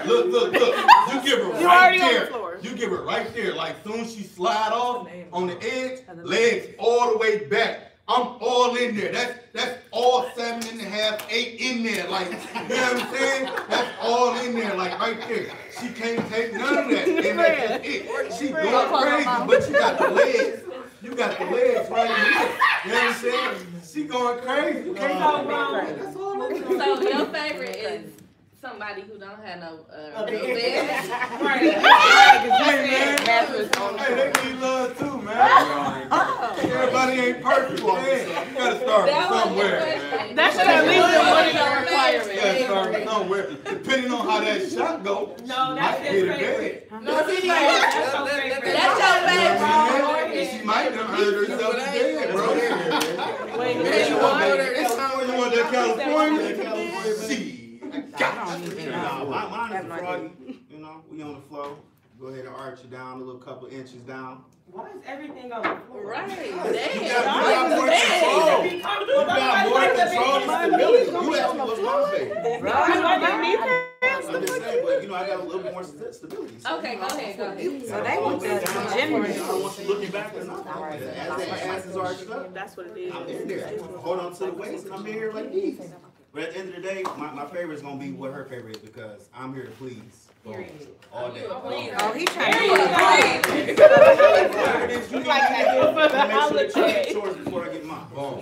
Look. You give her You right already on the there. floor. You give her right there. Like, soon as she slide off on the edge, legs all the way back. I'm all in there. That's all 7.5, 8 in there. Like, you know what I'm saying? That's all in there, like right there. She can't take none of that. And that's it. She going crazy, but you got the legs. You got the legs right here. You know what I'm saying? She going crazy. You can't talk about it. That's all I'm doing. So your favorite is somebody who don't have no bed. Hey, man. Hey, they need love too, man. Everybody ain't perfect, man. You gotta start from somewhere, man. That should at least be one of your You gotta requirements. start from somewhere. Depending on how that shot go, No, that's might his get a favorite. bed. No, see, That's your favorite. That's your favorite. And she might have heard herself to bed, bro. Wait, You which one? want that California? See. Mine is froggy. You know, we on the floor. Go ahead and arch it down a little couple inches down. Why is everything on the floor? Right. You Damn. got more control. Be comfortable. You got more control and stability. You asked me what's my favorite. You like me? I'm just saying, but you know, I got a little bit more stability. So, Okay, go ahead. So they want the gym. I don't want you looking back or nothing. As that ass is arched up, That's what it is. I'm in there. Hold on to the waist and I'm in here like this. But at the end of the day, my favorite is gonna be what her favorite is because I'm here to please. All day. Oh, he trying to. You like that For the holiday. chores before I get mine. Boom.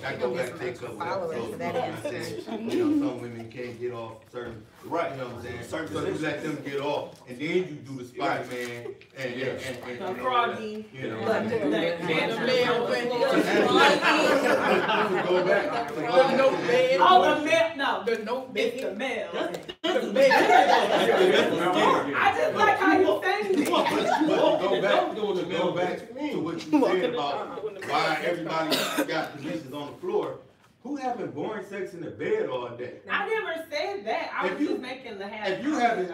I go back to a couple episodes ago. I said, you know, some women can't get off certain, Right. you know what I'm saying? Certain So you let them get off, and then you do the Spider-Man and The froggy. you know. The Go back. Oh, the male. No, it's the male. I just like how you saying it. But go back to what you said about why everybody got positions on the floor. Who having boring sex in the bed all day? I never said that. I was just making the habit.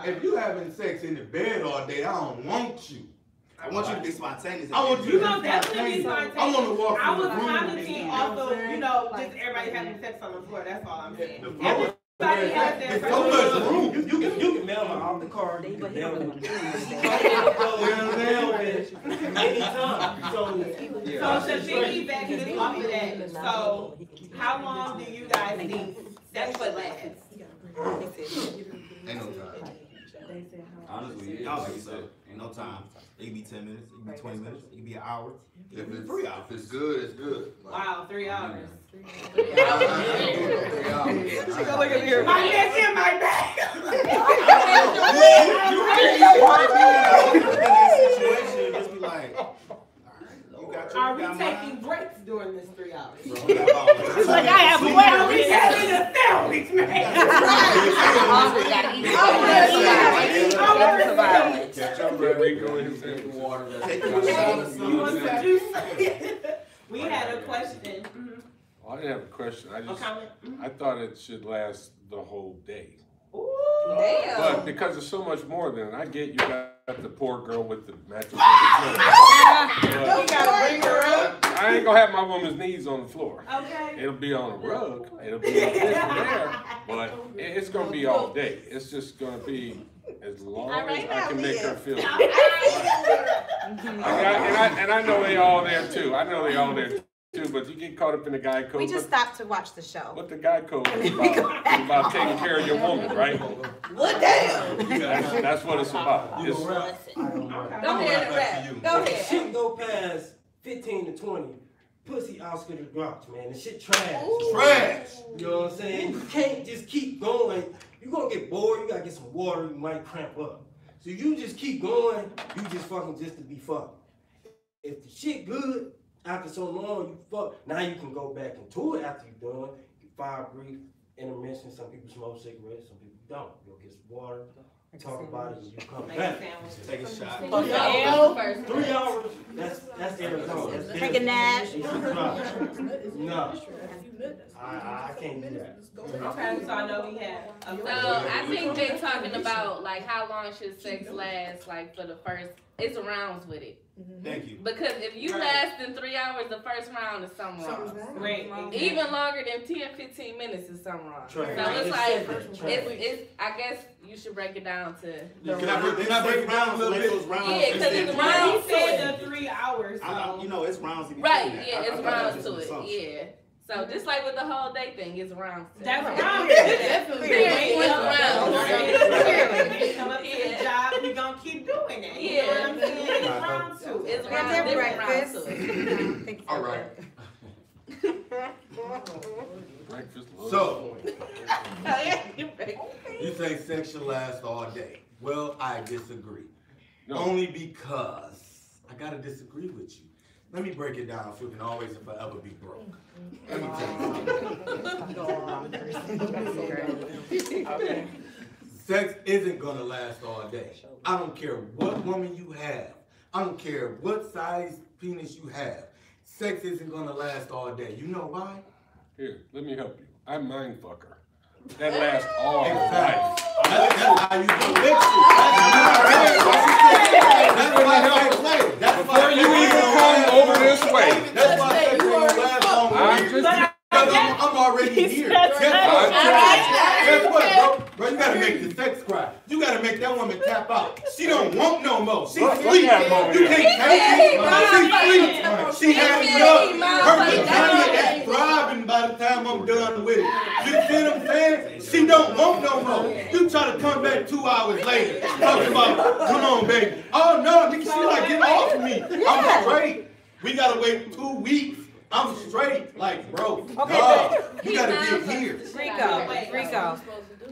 If you having sex in the bed all day, I don't want you. I want you to be spontaneous. I want you You to know, be definitely be spontaneous. spontaneous. I want to walk I through was the room. commenting off of, you know, just everybody having sex on the floor. That's all I'm saying. The floor It's so much room. You can mail her off the car. You can mail her. Anytime. So to piggyback this off of that, so how long do you guys think sex would last? Ain't no time. Honestly, I yeah, don't like think you so. said. Ain't no time. It could be 10 minutes, it could be 20 minutes, it could be an hour. If it's, 3 hours. if it's good, it's good. Wow, 3 hours. 3 hours. Look at here. My neck's in my back. Just be like, are we taking breaks during this 3 hours? It's like I have a way we having a sandwich, man. Catch up, man. We go in and drink the water. We had a question. I didn't have a question. A comment? I thought it should last the whole day. Damn. But because there's so much more than I get, you got the poor girl with the mattress. You gotta bring her up. I ain't gonna have my woman's knees on the floor. Okay. It'll be on a rug. It'll be this and there. But it's gonna be all day. It's just gonna be as long as I can make her feel good. And I know they all there too. I know they all there too. But you get caught up in the guy code. We just stopped to watch the show. What the guy code is about taking care of your woman, right? What damn? That's what it's about. It's, Go ahead, rap. Go If ahead. shit go past 15 to 20, pussy Oscar the Grouch, man. The shit trash. Trash. You know what I'm saying? You can't just keep going. You're gonna get bored. You gotta get some water. You might cramp up. So you just keep going. You just fucking just to be fucked. If the shit good, after so long, you fuck. Now you can go back into it after you're done. You fire brief, intermission. Some people smoke cigarettes. Some people don't. You'll get some water. Talk about it and you come back. Take a shot. 3 hours. That's Arizona. That's Take a nap. No. I can't do that. Okay, so I know we had a So I think they're talking about like how long should sex last, like for the first, it's rounds with it. Thank you. Because if you last in 3 hours, the first round is something wrong. Great. Even longer than 10, 15 minutes is something wrong. So it's like, it's, I guess you should break it down to. Can I break it down a little bit? Yeah, because it's He rounds to said it. the 3 hours, so. You know, it's rounds in between Right, that. yeah, I it's thought that rounds was to just an it, assumption. yeah. So just like with the whole day thing, it's rounds to it. That's round. Definitely. It's round. Come up to the job, we gonna keep doing it. You know what I'm saying? It's round two. It's Have round, their different rounds breakfast. to it. Thank you. All right. breakfast. So, Oh, yeah, you break. you say sex should last all day. Well, I disagree. No. Only because I gotta disagree with you. Let me break it down so we can always and forever be broke. Let me tell you something. Sex isn't gonna last all day. I don't care what woman you have. I don't care what size penis you have. Sex isn't gonna last all day. You know why? Here, let me help you. I mind fuck her. That lasts all her life. That's how you convict. Before you even come over this way, That's why sex ain't gonna last long. I'm already here. Guess what, bro? Bro, you gotta make the sex cry. You gotta make that woman tap out. She don't want no more. She sleep. You can't take it. She had enough. Her vagina is throbbing by the time I'm done with it. You see what I'm saying? She don't want no more. You try to come back 2 hours later, talking about, come on, baby. Oh no, nigga, she like, get off of me. I'm straight. We gotta wait 2 weeks. I'm straight, like, bro. Okay, no, you gotta get here. Rico.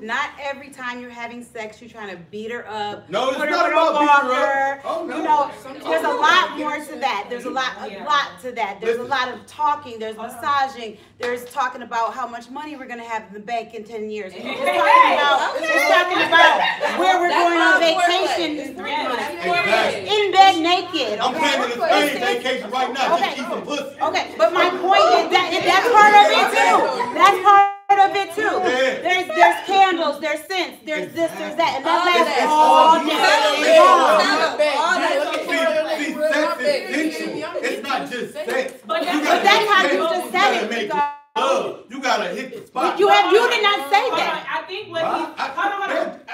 Not every time you're having sex, you're trying to beat her up. No, it's put not her with a about beating her walker. up. Oh, no. You know, there's a lot more to that. There's a lot to that. There's a lot of talking. There's massaging. There's talking about how much money we're gonna have in the bank in 10 years. It's talking about where we're going on vacation in 3 months. Exactly. In bed naked. I'm planning a Spain vacation right now. Just keep some pussy. Okay, but my point is that's part of it too. That's part of it too. There's candles, there's scents, there's this, there's that, and that lasts all day. See, sex is sensual. It's not just sex. But that's how you just said it. love. You gotta hit the spot. You did not say Hold that. on, I think what he, hold on. I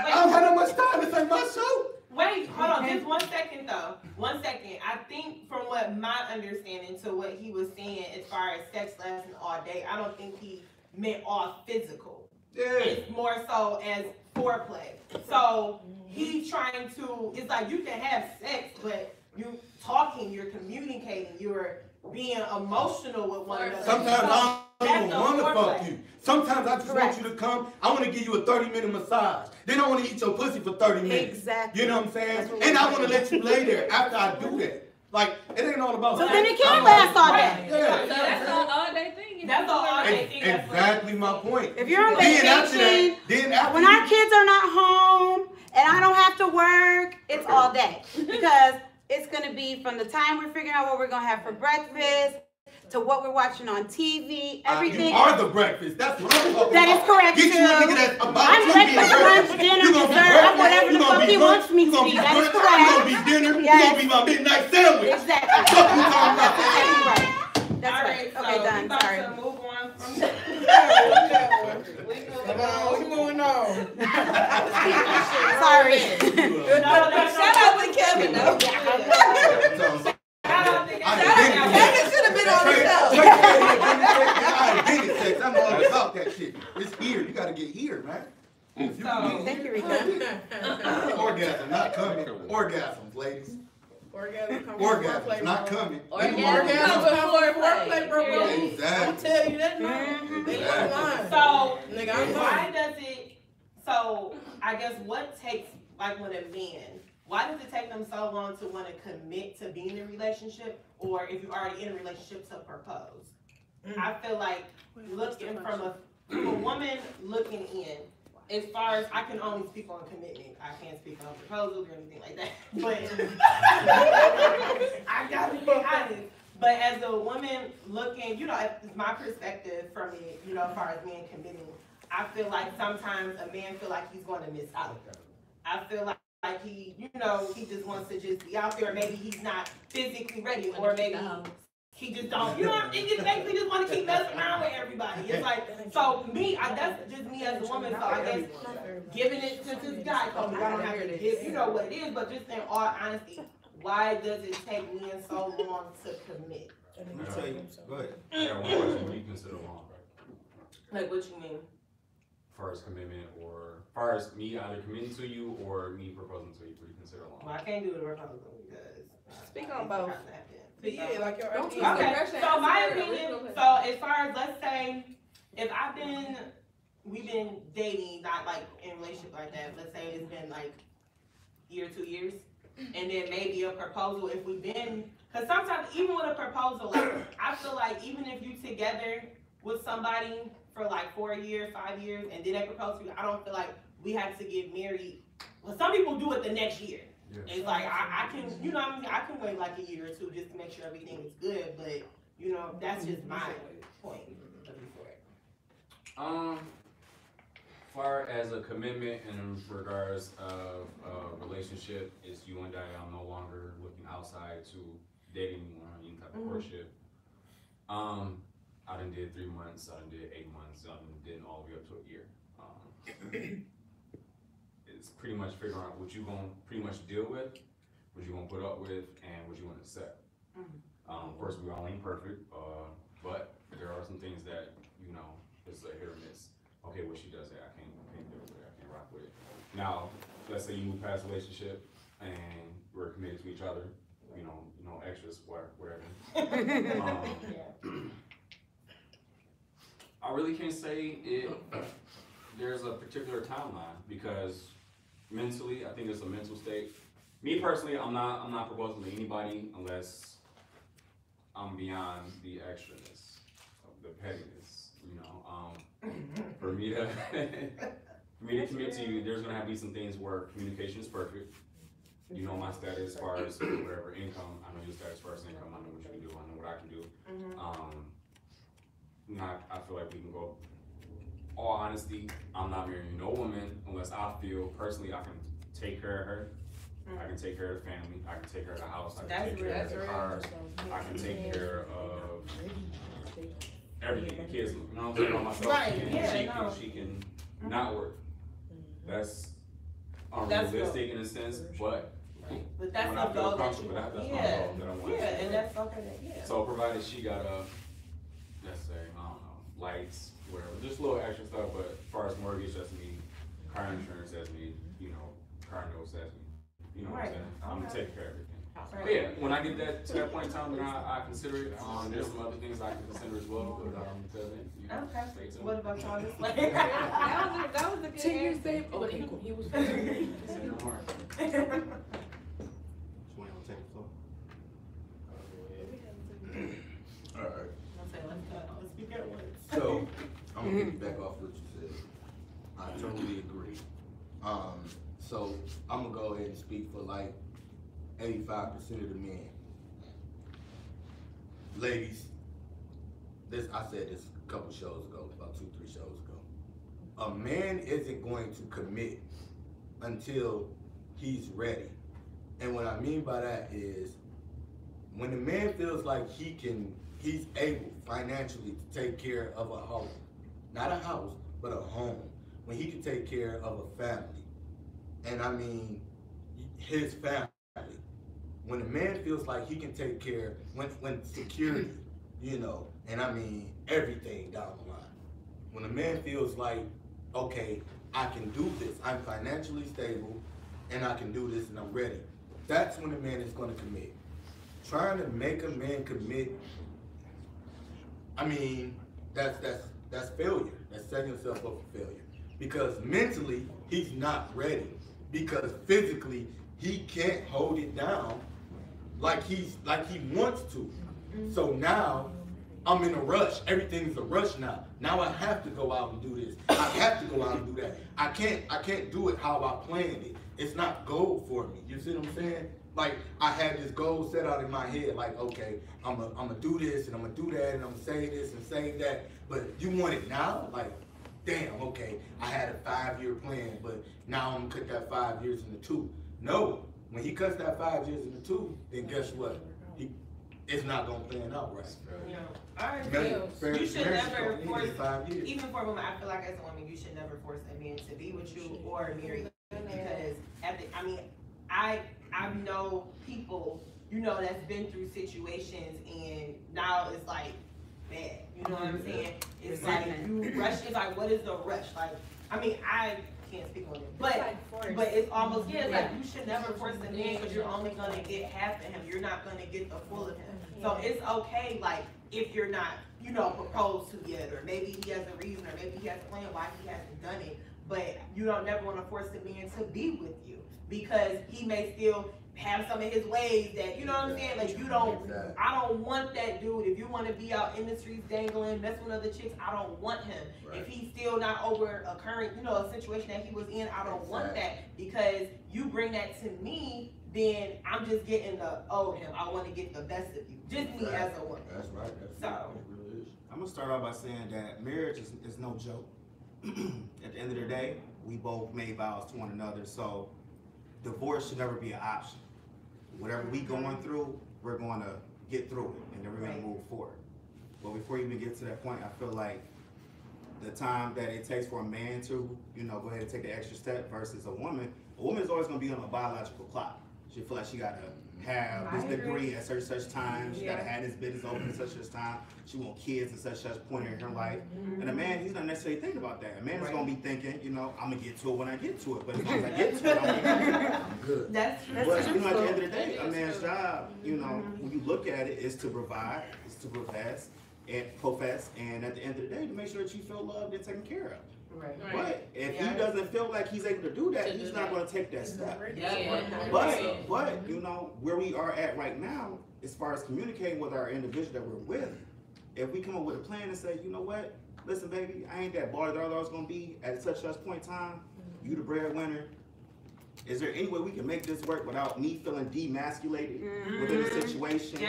don't have that much time. This ain't my show. Wait, hold on, just 1 second though. 1 second. I think from what my understanding to what he was saying as far as sex lasting all day, I don't think he meant all physical. Yeah. It's more so as foreplay. So he's trying to, it's like you can have sex, but you're talking, you're communicating, you're being emotional with one another. Sometimes I don't even want to foreplay. fuck you. Sometimes I just want you to come. I want to give you a 30-minute massage. Then I want to eat your pussy for 30 minutes. Exactly. You know what I'm saying? And I want to let you lay there after I do that. Like, it ain't all about So sex. then it can last all day. Yeah. That's an all-day thing. That's all all-day thing. Exactly my point. If you're on Then after vacation, that, then after when our kids are not home and I don't have to work, it's all day. Because it's gonna be from the time we're figuring out what we're gonna have for breakfast to what we're watching on TV, everything. You are the breakfast. That's what I'm talking about. That is correct, Get you a too. nigga that's about I'm to breakfast, be lunch, dinner, dessert, I'm whatever the fuck he wants me to be. That is correct. You gonna be dinner. You gonna be my midnight sandwich. Exactly. Fuck you talking about. That's right. That's All right. right, Okay, so done. we about Sorry. to move on from We moving on. Sorry. Shout out to Kevin though. Kevin should have been on the show. I get it, sex. I'm all about that shit. It's here. You gotta get here, man. Thank you, Rika. Orgasm, not coming. Orgasms, ladies. Orgasm, Orgasms, not coming. Orgasm before foreplay, bro. Exactly. I'll tell you that now. They wasn't lying. So, Nigga, I'm why does it, so, I guess what takes, like with a man, why does it take them so long to want to commit to being in a relationship, or if you're already in a relationship, to propose? I feel like looking from a woman looking in, as far as, I can only speak on commitment, I can't speak on proposals or anything like that, but I gotta be honest. But as a woman looking, you know, it's my perspective from it, you know, as far as being committing, I feel like sometimes a man feel like he's going to miss out. I feel like he, you know, he just wants to just be out there. Maybe he's not physically ready, or maybe he just don't, you know, he just basically just want to keep messing around with everybody. It's like, so me, that's just me as a woman, so I guess giving it to this guy, so I don't have to give, you know what it is, but just in all honesty, why does it take men so long to commit? Go ahead. I got one question. What do you consider long? Like, what you mean? First commitment, or first me either committing to you or me proposing to you, what do you consider long? Well, I can't do the proposal because. Speak on both. Yeah, like your Okay, so my opinion, so as far as, let's say, if we've been dating, not like in a relationship like that, let's say it's been like year, 2 years, and then maybe a proposal if we've been, because sometimes even with a proposal, like, I feel like even if you together with somebody for like 4 years, 5 years, and then they propose to you, I don't feel like we have to get married. Well, some people do it the next year. Yeah. It's like, I can, you know what I mean? I can wait like a year or two just to make sure everything is good, but, you know, that's just my point. Far as a commitment in regards of a relationship, is you and I'm no longer looking outside to date anyone or any type of courtship. I done did 3 months, I done did 8 months, I done did all the way up to a year. It's pretty much figuring out what you gonna pretty much deal with, what you gonna put up with, and what you wanna accept. Of course, we all ain't perfect, but there are some things that, you know, it's a hit or miss. Okay, what she does that, I can't deal with it, I can't rock with it. Now, let's say you move past a relationship and we're committed to each other, you know, extras, whatever. I really can't say there's a particular timeline, because mentally, I think it's a mental state. Me personally, I'm not proposing to anybody unless I'm beyond the extraness, the pettiness, you know. For me to commit to you, there's gonna have to be some things where communication is perfect. You know my status as far as whatever income. I know your status as far as income. I know what you can do. I know what I can do. I feel like we can go. All honesty, I'm not marrying no woman unless I feel personally I can take care of her. I can take care of the family. I can take care of the house. I can take care of the cars. I can take care of everything, the kids, you know what I'm saying, on myself, Right, and yeah, she can not work. That's That's unrealistic in a sense, but But that's when the I feel goal that comfortable, you, that's my yeah, goal that I want. yeah, and that's okay, yeah. So provided she got let's say, I don't know, lights, whatever, just a little extra stuff, but as far as mortgage, that's me, car insurance, that's me, you know, car notes, that's me, you know what I'm saying? I'm gonna take care of everything. But yeah, when I get to that point in time, then I consider it, there's some other things I can consider as well, but, until then, you know, Okay. stay tuned. What about y'all? This That was a good answer. Oh, he was. Alright, Let's speak at once. so, I'm gonna get back off what you said. I totally agree. So, I'm gonna go ahead and speak for like 85% of the men. Ladies, I said this a couple shows ago, about 2-3 shows ago. A man isn't going to commit until he's ready. And what I mean by that is, when the man feels like he's able financially to take care of a home, not a house, but a home, when he can take care of a family, and I mean his family, when a man feels like he can take care, when security, you know, and I mean everything down the line, when a man feels like, okay, I can do this, I'm financially stable, and I can do this and I'm ready, that's when a man is gonna commit. Trying to make a man commit, I mean, that's failure. That's setting yourself up for failure. Because mentally, he's not ready. Because physically, he can't hold it down like he wants to. So now, I'm in a rush. Everything's a rush now. Now I have to go out and do this. I have to go out and do that. I can't do it how I planned it. It's not goal for me. You see what I'm saying? Like, I had this goal set out in my head, like, okay, I'm gonna do this, and I'm gonna do that, and I'm gonna save this and save that, but you want it now? Like, damn, okay, I had a 5-year plan, but now I'm gonna cut that 5 years into 2. No, when he cuts that 5 years into 2, then guess what? It's not gonna plan out right. You know, I agree. You should never force, 5 years. even for a woman, I feel like as a woman, you should never force a man to be with you or marry you. Because, I know people, you know, that's been through situations and now it's like bad. You know what I'm saying? It's like you rush, it's like, what is the rush? Like, I mean, I can't speak on it, but it's almost, it's like you should never force a man because you're only gonna get half of him. You're not gonna get the full of him. So it's okay, like, if you're not, you know, proposed to yet, or maybe he has a reason, or maybe he has a plan why he hasn't done it, but you don't never want to force the man to be with you because he may still have some of his ways that, you know what I'm saying? Like, you don't, I don't want that dude. If you want to be out in the streets dangling, messing with other chicks, I don't want him. Right. If he's still not over a current, you know, a situation that he was in, I don't want that, because you bring that to me, then I'm just getting the, oh, him, I want to get the best of you. Just me as a woman. That's right. So, it really is. I'm gonna start off by saying that marriage is no joke. At the end of the day, we both made vows to one another, so divorce should never be an option. Whatever we going through, we're going to get through it, and then we're going to move forward. But before you even get to that point, I feel like the time that it takes for a man to, you know, go ahead and take the extra step versus a woman is always going to be on a biological clock. She feel like she got to have this degree at such time. She got to have this business open at such time. She want kids at such point in her life. And a man, he's not necessarily thinking about that. A man is going to be thinking, you know, I'm going to get to it when I get to it. But as soon as I get to it, I'm good. That's But, you know, at the end of the day, a man's job, you know, when you look at it, is to provide, is to profess, and at the end of the day, to make sure that you feel loved and taken care of. Right. But if he doesn't feel like he's able to do that, he's not going to take that step. But you know, where we are at right now, as far as communicating with our individual that we're with, if we come up with a plan and say, you know what, listen, baby, I ain't that baller that I was going to be at such point in time. You the breadwinner. Is there any way we can make this work without me feeling demasculated within the situation?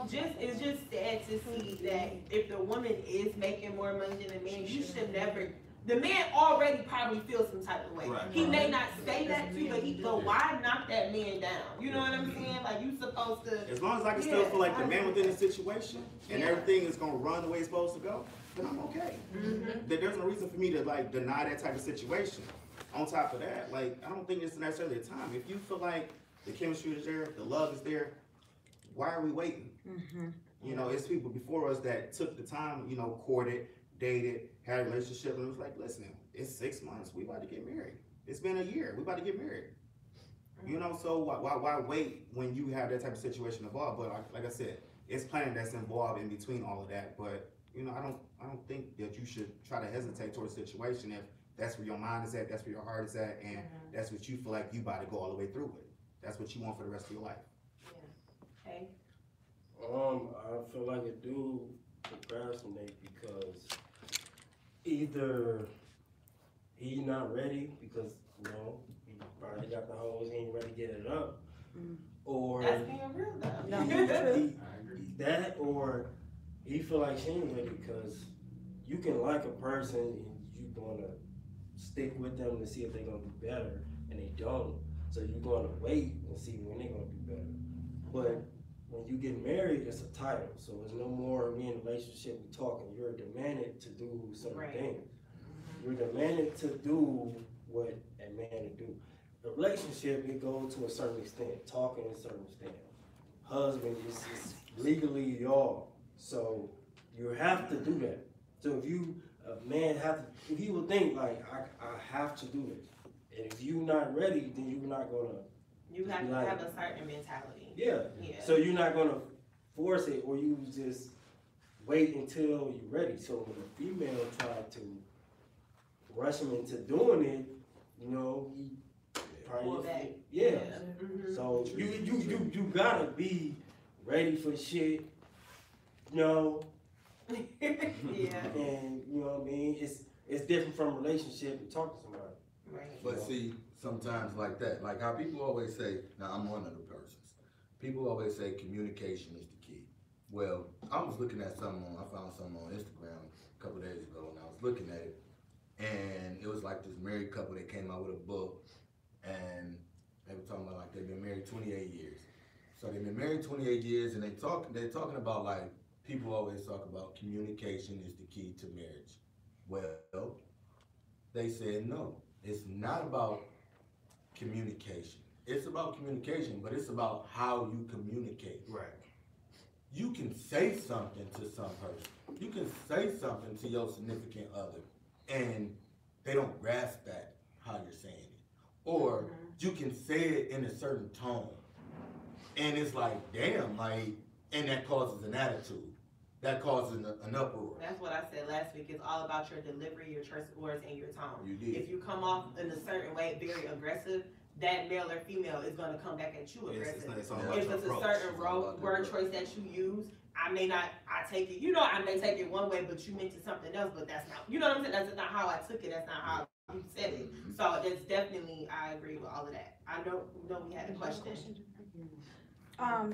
Yes, it's just sad to see that if the woman is making more money than the man, you should never the man already probably feels some type of way. Right. He may not say that to you, but why knock that man down? You know what I'm saying? Like, you supposed to. As long as I can still feel like the man within the situation and everything is gonna run the way it's supposed to go, then I'm okay. There's no reason for me to like deny that type of situation. On top of that, like, I don't think it's necessarily a time. If you feel like the chemistry is there, the love is there, why are we waiting? You know, it's people before us that took the time, you know, courted, dated, had a relationship, and it was like, listen, it's 6 months, we about to get married. It's been a year, we about to get married. You know, so why wait when you have that type of situation involved? But like I said, it's planning that's involved in between all of that. But you know, I don't think that you should try to hesitate towards a situation if that's where your mind is at, that's where your heart is at, and that's what you feel like you about to go all the way through with. That's what you want for the rest of your life. Hey. I feel like it do procrastinate because either he not ready because, you know, he probably got the hose, he ain't ready to get it up, or That's being real though. that, or he feel like she ain't ready because you can like a person and you gonna stick with them to see if they gonna be better, and they don't, so you gonna wait and see when they gonna be better. But when you get married, it's a title, so it's no more me in a relationship, we talking. You're demanded to do certain things. You're demanded to do what a man to do. A relationship, it goes to a certain extent. Talking to a certain extent. Husband is legally y'all, so you have to do that. So if you, a man have to, if he would think like, I have to do this, and if you're not ready, then you're not gonna. You have to have a certain mentality. Yeah. So you're not gonna force it, or you just wait until you're ready. So when a female tried to rush him into doing it, you know, he probably So you gotta be ready for shit, you know. And you know what I mean. It's different from a relationship and talking to somebody. Right. But see, sometimes like that, like how people always say, now I'm one of the persons, people always say communication is the key. Well, I was looking at something I found something on Instagram a couple days ago, and I was looking at it, and it was like this married couple that came out with a book, and they were talking about like they've been married 28 years. So they've been married 28 years, and they're talking about like, people always talk about communication is the key to marriage. Well, they said no. It's not about communication. It's about communication, but it's about how you communicate. Right. You can say something to some person. You can say something to your significant other, and they don't grasp that, how you're saying it. Or you can say it in a certain tone, and it's like, damn, like, and that causes an attitude. That causes an uproar. That's what I said last week. It's all about your delivery, your choice of words, and your tone. You did. If you come off in a certain way, very aggressive, that male or female is going to come back at you aggressive. It's if it's a certain word choice that you use, I take it, you know, I may take it one way, but you meant it something else, but that's not, you know what I'm saying? That's not how I took it. That's not how you said it. So it's definitely, I agree with all of that. I know we had a question.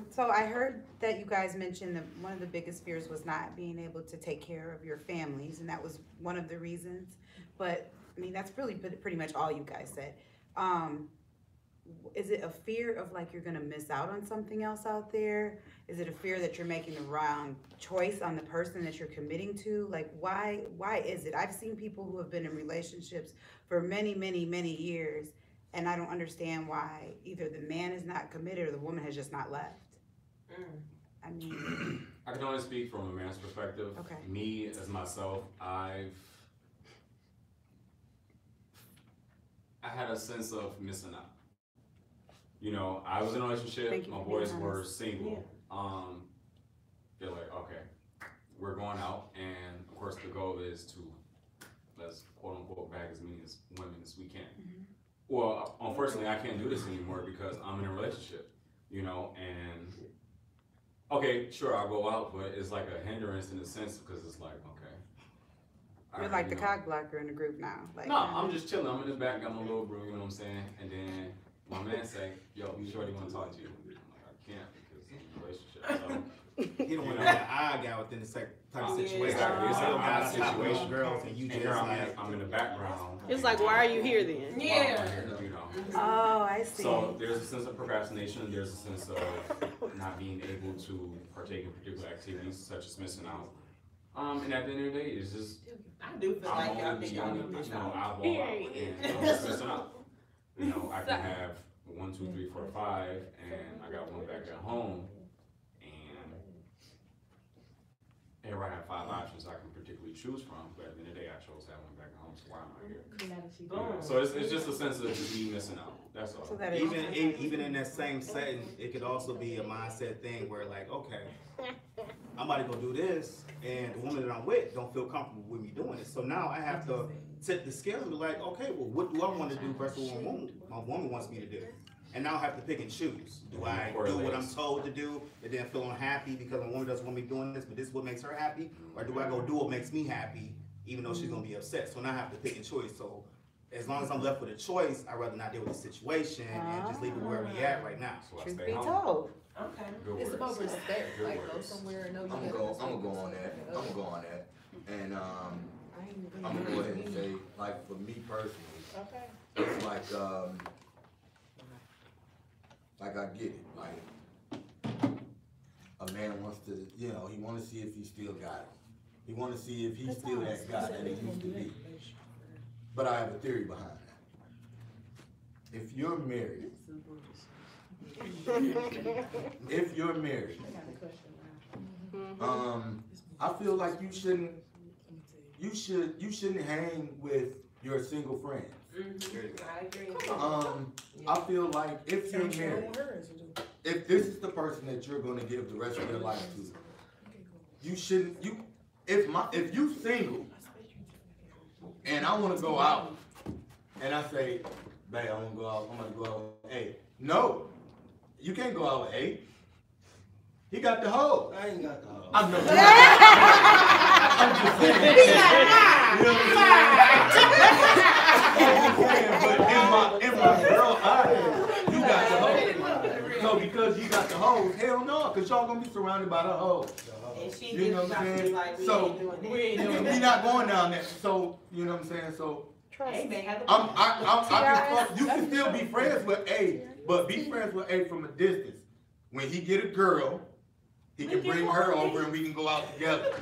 So I heard that you guys mentioned that one of the biggest fears was not being able to take care of your families, and that was one of the reasons. But I mean, that's really pretty much all you guys said. Is it a fear of like you're gonna miss out on something else out there? Is it a fear that you're making the wrong choice on the person that you're committing to? Like, why is it? I've seen people who have been in relationships for many, many, many years, and I don't understand why either the man is not committed or the woman has just not left. I mean, I can only speak from a man's perspective. Okay. Me, as myself, I had a sense of missing out. You know, I was in a relationship, my boys were single. They're like, okay, we're going out, and of course the goal is to, let's quote unquote bag as many as women as we can. Well, unfortunately, I can't do this anymore because I'm in a relationship, you know, and okay, sure, I'll go out, but it's like a hindrance in a sense because it's like, okay. you're like the cock blocker in the group now. Like, no, I'm just chilling. I'm in the back, got my little bro, you know what I'm saying? And then my man say, yo, you sure you want to talk to you? I'm like, I can't because I'm in a relationship. So you don't want to You be know? an odd guy within the type of Yeah. situation. Exactly. It's You an still got odd a top situation. girls and you And just here like. I'm in the background. It's like, why are you here then? Yeah. You know. Oh, I see. So there's a sense of procrastination, there's a sense of not being able to partake in particular activities such as missing out. And at the end of the day, it's just, I do feel I'm like y'all only think the y'all only, do this you know, out. eyeball out, and I'm just missing out. You know, I can have 1, 2, 3, 4, 5, and I got one back at home, and everybody have 5 options I can particularly choose from, but at the end of the day, I chose that one back at home, so why am I here? You know, so it's just a sense of me missing out, that's all. So that is- Even in that same setting, it could also be a mindset thing where like, okay, I'm about to go do this, and the woman that I'm with don't feel comfortable with me doing it. So now I have to set the scales and be like, okay, well, what do I want to do versus what my woman wants me to do? And now I have to pick and choose. Do I do what I'm told to do and then feel unhappy because my woman doesn't want me doing this, but this is what makes her happy? Or do I go do what makes me happy, even though she's gonna be upset? So now I have to pick and choose. So as long as I'm left with a choice, I'd rather not deal with the situation and just leave it where we at right now. So I Truth stay be home. told. Okay. Good It's words. about respect, Good like go words. somewhere and know you I'm gotta gonna go respect on that. yourself. I'm gonna go on that. And I ain't really I'm gonna go ahead and agree. say, like for me personally, Okay. it's like I get it. Like a man wants to, you know, he wants to see if he still got it. He wants to see if he's still that guy that he used to be. But I have a theory behind that. If you're married, I feel like you shouldn't hang with your single friends. I agree. I feel like if you're married, if this is the person that you're gonna give the rest of your life to, you shouldn't, if you single, and I wanna go out, and I say, babe, I'm gonna go out with A. No, you can't go out with A. He got the hoe. I ain't got the hoe. I'm just saying. You know what I'm saying? But in my girl eyes, you got the hoe. So because you got the hoes, hell no, because y'all gonna be surrounded by the hoes. And she You know did what I'm not saying? like we So ain't doing that. we not going down there. So you know what I'm saying? So Hey, man, have a- I can, you can still be friends with A, but be friends with A from a distance. When he get a girl, he can bring her over and we can go out together.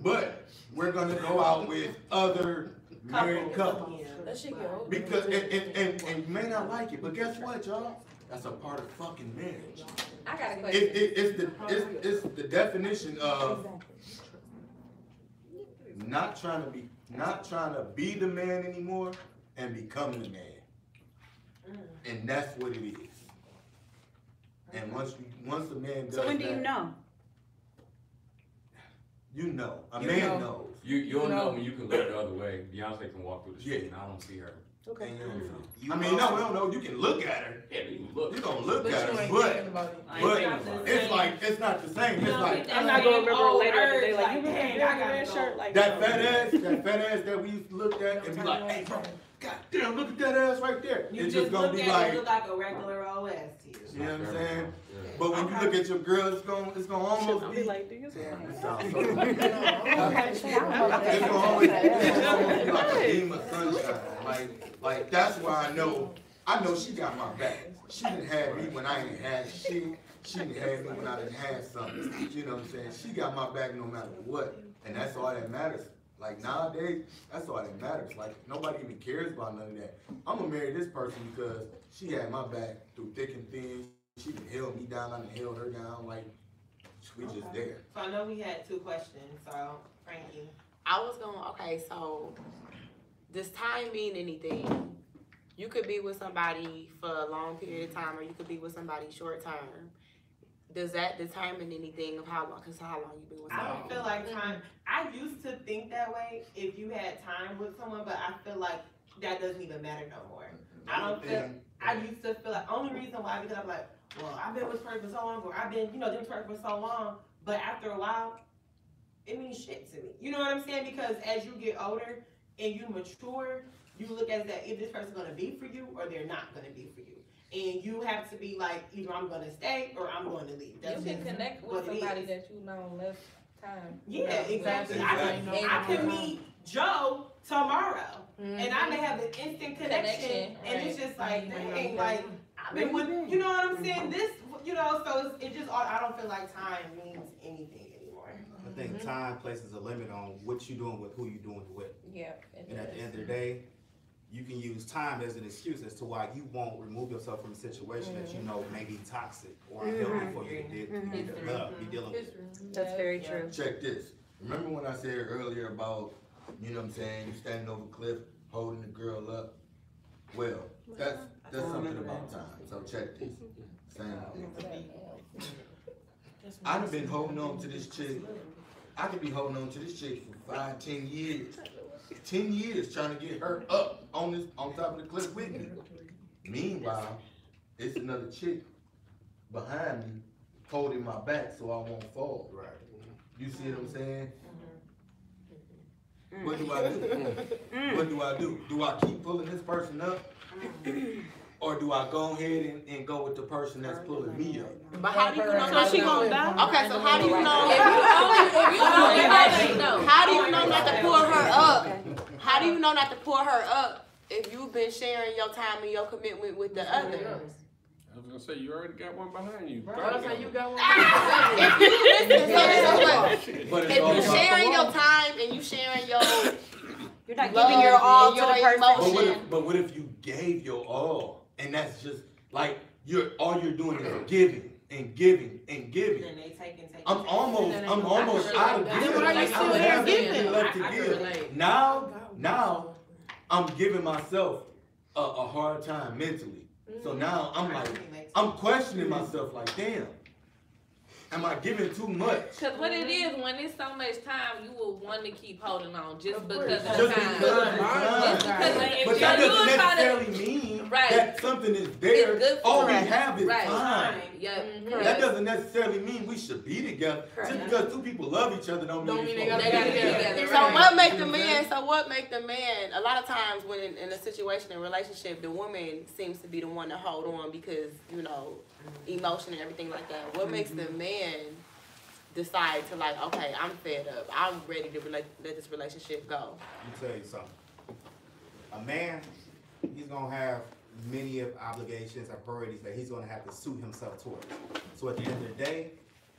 But we're gonna go out with other married couples. That shit get old. Because, and you may not like it, but guess what, y'all? That's a part of fucking marriage. I got a question. It's the definition of not trying to be the man anymore and become the man. And that's what it is. And once the man does So when do that, you know? you know. A You man know. knows. You'll know when you can look the other way. Beyonce can walk through the street and I don't see her. Okay. And I mean, no, we don't know. You can look at her. Yeah, you can look. You gonna look But at you her, ain't but thinking about it. it's like it's not the same. It's like I'm not gonna remember Oh, later in the day, urge, like, like, you remember dang, I that gotta red go. shirt? Like, that fat ass that we used to look at and be like, hey bro, god damn, look at that ass right there. You It's just just gonna look be at it, like, look like a regular OS to you. you know what I'm saying? But when you look at your girl, it's gonna almost I'll be be like, do you see? it's gonna always be like a beam of sunshine. Like that's why I know she got my back. She didn't have me when I ain't had shit. She didn't have me when I didn't have something. You know what I'm saying? She got my back no matter what. And that's all that matters. Like nowadays, that's all that matters. Like nobody even cares about none of that. I'm gonna marry this person because she had my back through thick and thin. She done held me down, I done held her down. Like we just there. So I know we had 2 questions, so Frankie. I was going, okay, so does time mean anything? You could be with somebody for a long period of time or you could be with somebody short term. Does that determine anything of how long you've been with I somebody? don't feel like time. I used to think that way if you had time with someone, but I feel like that doesn't even matter no more. I used to feel like, only reason why, because I'm like, well, I've been with this person for so long, or I've been, doing this person for so long, but after a while, it means shit to me. You know what I'm saying? Because as you get older and you mature, you look at that, if this person's gonna be for you or they're not gonna be for you. and you have to be like, either I'm gonna stay or I'm going to leave. That's You can just connect with what it somebody is. that you know less time. Yeah, exactly. Exactly. I can meet Joe tomorrow, and I may have an instant connection, and it's just like, dang, like, I've been with, you know what I'm saying? This, you know, so it just, I don't feel like time means anything anymore. I think time places a limit on what you're doing with who you're doing it with. Yeah. And at the end of the day, you can use time as an excuse as to why you won't remove yourself from a situation that you know may be toxic or unhealthy for you to be dealing with. That's very true. Check this. Remember when I said earlier about, you know what I'm saying, you standing over a cliff, holding the girl up? Well, that's something about time. So check this. Same thing. I've been holding on to this chick. I could be holding on to this chick for 5, 10 years. 10 years trying to get her up on top of the cliff with me. Meanwhile, it's another chick behind me holding my back so I won't fall. Right. You see what I'm saying? What do I do? What do I do? Do I keep pulling this person up? Or do I go ahead and go with the person that's pulling me up? But how do you know? So she gonna die? Okay, so how do you know? know. How do you know not to pull her up? How do you know not to pull her up if you've been sharing your time and your commitment with the others? I was gonna say, you already got one behind you. I was like, you got one. If you listen, But if you sharing your time and you sharing your You're not love giving your all to and the your person. emotion. But what if you gave your all and that's just like all you're doing is giving and giving and giving. Then they take and take. I'm almost out of Then giving. why you Like, still I don't there have anything giving? left to I can give. relate. Now I'm giving myself a hard time mentally. So now I'm like, I'm questioning myself like, damn, am I giving too much? Cause what it is, when it's so much time, you will want to keep holding on just because of Just the time. because of the time. But that doesn't necessarily mean that something is there. It's good for All we us. have is Right. time. Yep. That doesn't necessarily mean we should be together. Just because two people love each other don't mean Don't mean they they supposed gotta to be be together. together. So Right. what make the man? So what make the man? A lot of times when in a situation, in a relationship, the woman seems to be the one to hold on because emotion and everything like that. What makes the man decide to like, okay, I'm fed up. I'm ready to let this relationship go? Let me tell you something. A man, he's gonna have many of obligations and priorities that he's gonna have to suit himself towards. So at the end of the day,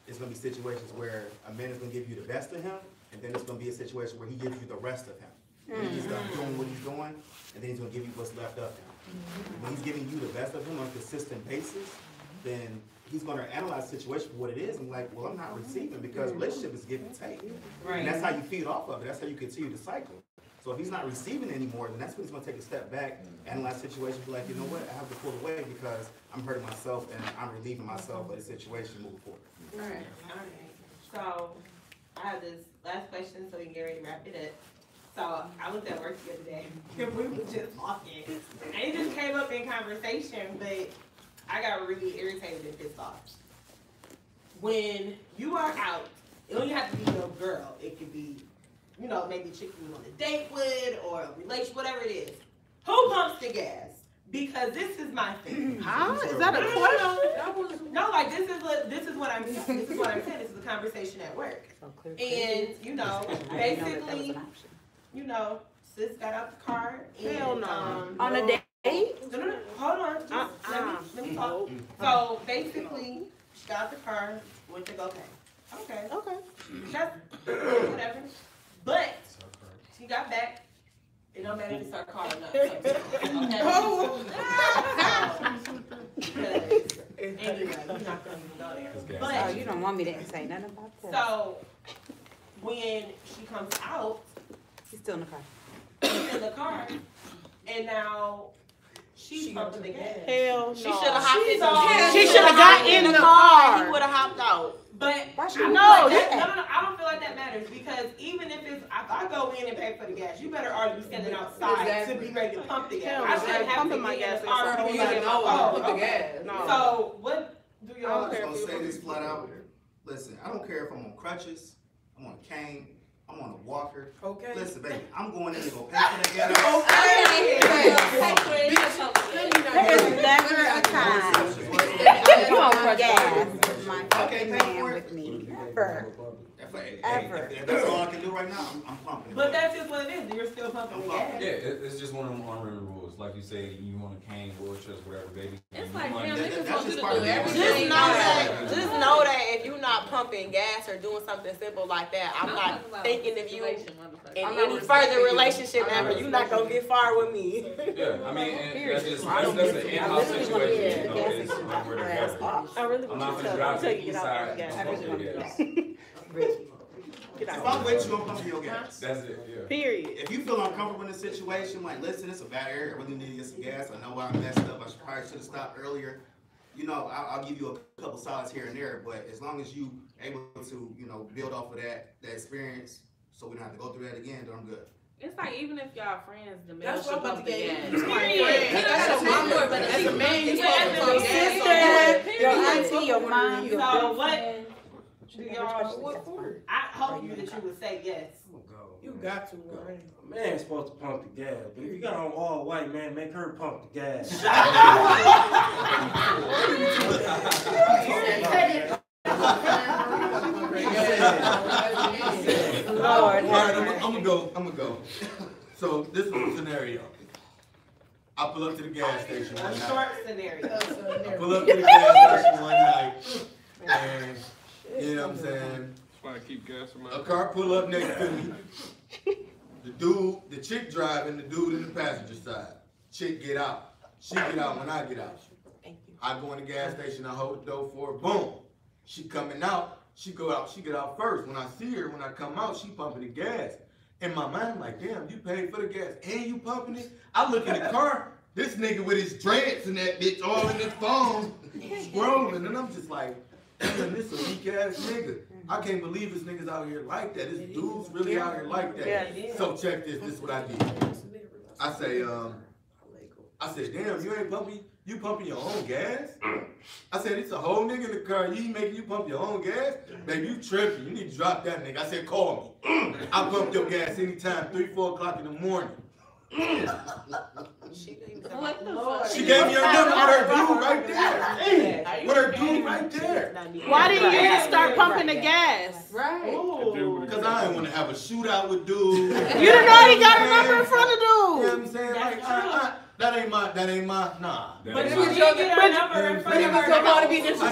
it's gonna be situations where a man is gonna give you the best of him, and then it's gonna be a situation where he gives you the rest of him. When he's done doing what he's doing, and then he's gonna give you what's left of him. When he's giving you the best of him on a consistent basis, then he's gonna analyze the situation for what it is and like, well, I'm not receiving because relationship is give and take. Right. And that's how you feed off of it. That's how you continue the cycle. So if he's not receiving anymore, then that's when he's gonna take a step back, analyze the situation, be like, you know what, I have to pull away because I'm hurting myself and I'm relieving myself of the situation moving forward. Alright. So, I have this last question so we can get ready to wrap it up. So, I was at work the other day and we were just talking. And it just came up in conversation, but I got really irritated and pissed off. When you are out, it don't have to be your girl. It could be, maybe a chick you want to date with or a relation, whatever it is. Who pumps the gas? Because this is my thing. Huh? Is that a question? No, like this is what I'm saying. This is a conversation at work. And basically, sis got out the car and Hell no. On a date? No, hold on. Just let me talk. So basically, she got out the car, went to go pay. Okay. That's whatever. But she got back. It don't matter if it's her car or not. Anyway, we're not gonna even go there. Oh, you don't want me to say nothing about that. So when she comes out, She's still in the car. she's in the car, and now she's pumping the gas. Hell no. She should have hopped in the car. She should have got in the car. He would have hopped out. But Why she I know feel like that? no, I don't feel like that matters because even if I go in and pay for the gas, you better already be standing outside to be ready to pump the gas. Hell I no. shouldn't have Pumping to my get in gas the car is before for you me get to in know my car. Put the gas. No. So what do y'all? I'm just gonna say this flat out. Listen, I don't care if I'm on crutches, I'm on a cane, I'm on a walker. Okay. Listen, baby, I'm going in to go pay for that gas. There is never a time you won't gas with my man with me. Never. Ever. If that's all I can do right now, I'm pumping. But that's just what it is. You're still pumping the gas. Yeah, it's just one of them unwritten rules. Like you say, you want a cane, wood chips, whatever, baby. It's like, money. damn, niggas That's want you just to part do of the everything. Just know that if you're not pumping gas or doing something simple like that, I'm not thinking of you in any further relationship ever. You're not gonna get far with me. Yeah, I mean, and that's just that's an in-house situation. You know, it's like where the gas is. I really I'm want not you gonna to drive to tell the you east get out side of gas. and I pump really your want to gas. get If out. I'm with you, I'm pumping your gas. That's it, yeah. Period. If you feel uncomfortable in the situation, like, listen, it's a bad area, I really need to get some gas. I know I messed up, I probably should have stopped earlier. You know, I'll give you a couple solids here and there, but as long as you able to, you know, build off of that experience, so we don't have to go through that again, then I'm good. It's like even if y'all friends, the man That's should what I'm pump about the to get gas. you. Period. That's That's a a man, but as as a man, you supposed supposed to to pump gas gas on on Your board. auntie, your mom, your So girlfriend. what do y'all, I hope you that you would say yes. You got to, right? A man's supposed to pump the gas, but if you got an all white man, make her pump the gas. Lord, Alright, I'm gonna go. So this is a scenario. I pull up to the gas station A one night. short scenario. I pull up to the gas station one night, and you know what I'm saying? That's why I keep gas in my A car pull up next to me. The chick driving, the dude in the passenger side. Chick get out. She get out when I get out. I go in the gas station, I hold the door for her, boom. She coming out, she get out first. When I see her, when I come out, she pumping the gas. In my mind, I'm like, damn, you paid for the gas and you pumping it? I look in the car, this nigga with his dreads and that bitch all in his phone, scrolling, and I'm just like, damn, this a weak ass nigga. I can't believe this nigga's out here like that. This dude's really out here like that. Yeah. So check this is what I did. I said, damn, you pumping your own gas? I said, it's a whole nigga in the car, you making you pump your own gas? Baby, you tripping, you need to drop that nigga. I said, call me. I pump your gas anytime, 3, 4 o'clock in the morning. She gave me her number with her dude right there. With her dude right there. Why didn't you just start pumping the gas? Right. Because I didn't want to have a shootout with dudes. You didn't already got a number in front of You know what dude. I'm saying? Like, that ain't my, nah. But you did get a number in front of her. I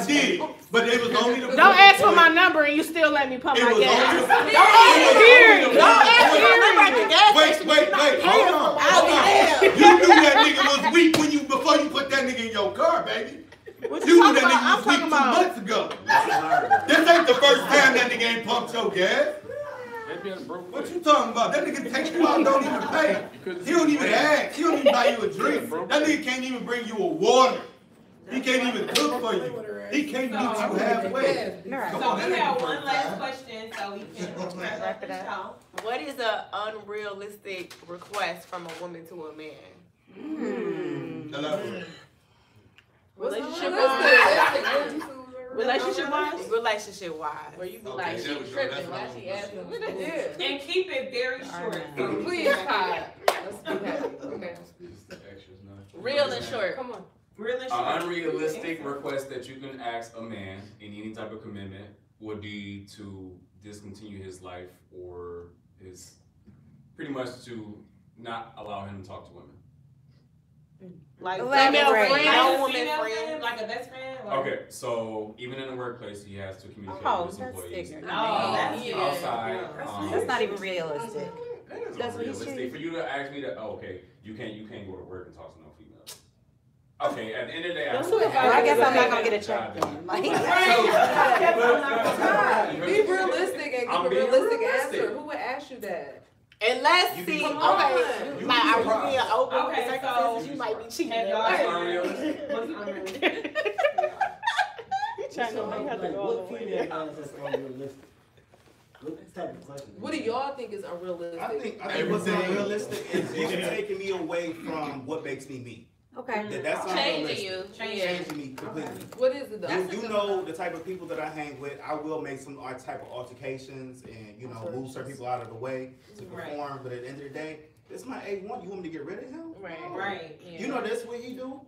did, but it was only the. Don't ask for my number and you still let me pump It my was gas. only the. Period. Wait, hold on. You knew that nigga was weak before you put that nigga in your car, baby. You knew that nigga was weak 2 months ago. This ain't the first time that nigga ain't pumped your gas. What you talking about? That nigga take you out, don't even pay. He don't even ask. He don't even buy you a drink. That nigga can't even bring you a water. He can't even cook for you. He can't meet you halfway. So we have one last question so we can wrap it up. What is an unrealistic request from a woman to a man? Relationship wise? Relationship wise. Where you be like, she tripping, why she asking? What it is? And keep it very short. Please, Todd. Let's do that. Okay. Real and short. Come on. Real and An short. unrealistic request that you can ask a man in any type of commitment would be to discontinue his life or his, pretty much to not allow him to talk to women. Like female friend. Like a female friend, like a best friend. Like, Okay, so even in the workplace, he has to communicate Oh, with his that's employees. ignorant. Outside, That's not even realistic. That's That's what he's realistic. saying. For you to ask me that, oh, okay, you can't go to work and talk to no female. Okay, at the end of the day, Well, I guess I'm not gonna get a check then. Like, Be realistic and give a realistic answer. Who would ask you that? And let's see, Come okay, on. like, are we being open with Okay, circumstances? so- You might be cheating. Have y'all That's ever- unrealistic. what's unrealistic? Trying to make her go all What the way female down. guys that's unrealistic? What type of question? What do y'all think is unrealistic? I think what's unrealistic is taking me away from what makes me me. Okay. That's Changing you. Changing me completely. What is it though? You know the type of people that I hang with. I will make some type of altercations and move certain people out of the way to perform. But at the end of the day, this is my A1. You want me to get rid of him? Right. Yeah. You know that's what he do.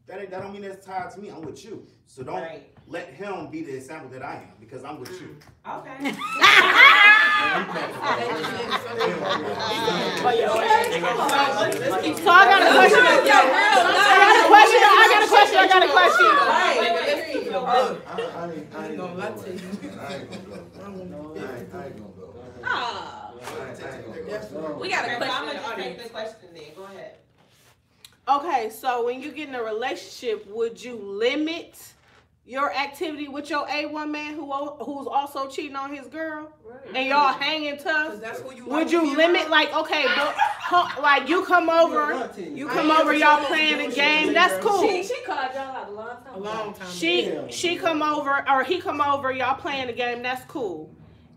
That don't mean that's tied to me. I'm with you. So don't let him be the example that I am because I'm with you. Okay. So I got a question. I got a question. I ain't gonna lie to you. I ain't gonna go. We got a I'm question. gonna take the question then. Go ahead. Okay, so when you get in a relationship, would you limit your activity with your A1 man who's also cheating on his girl, and y'all hanging tough? Would you limit, like, okay, like you come over, y'all playing a game, that's cool. She called y'all out a long time. She come over, or he come over, y'all playing the game, that's cool.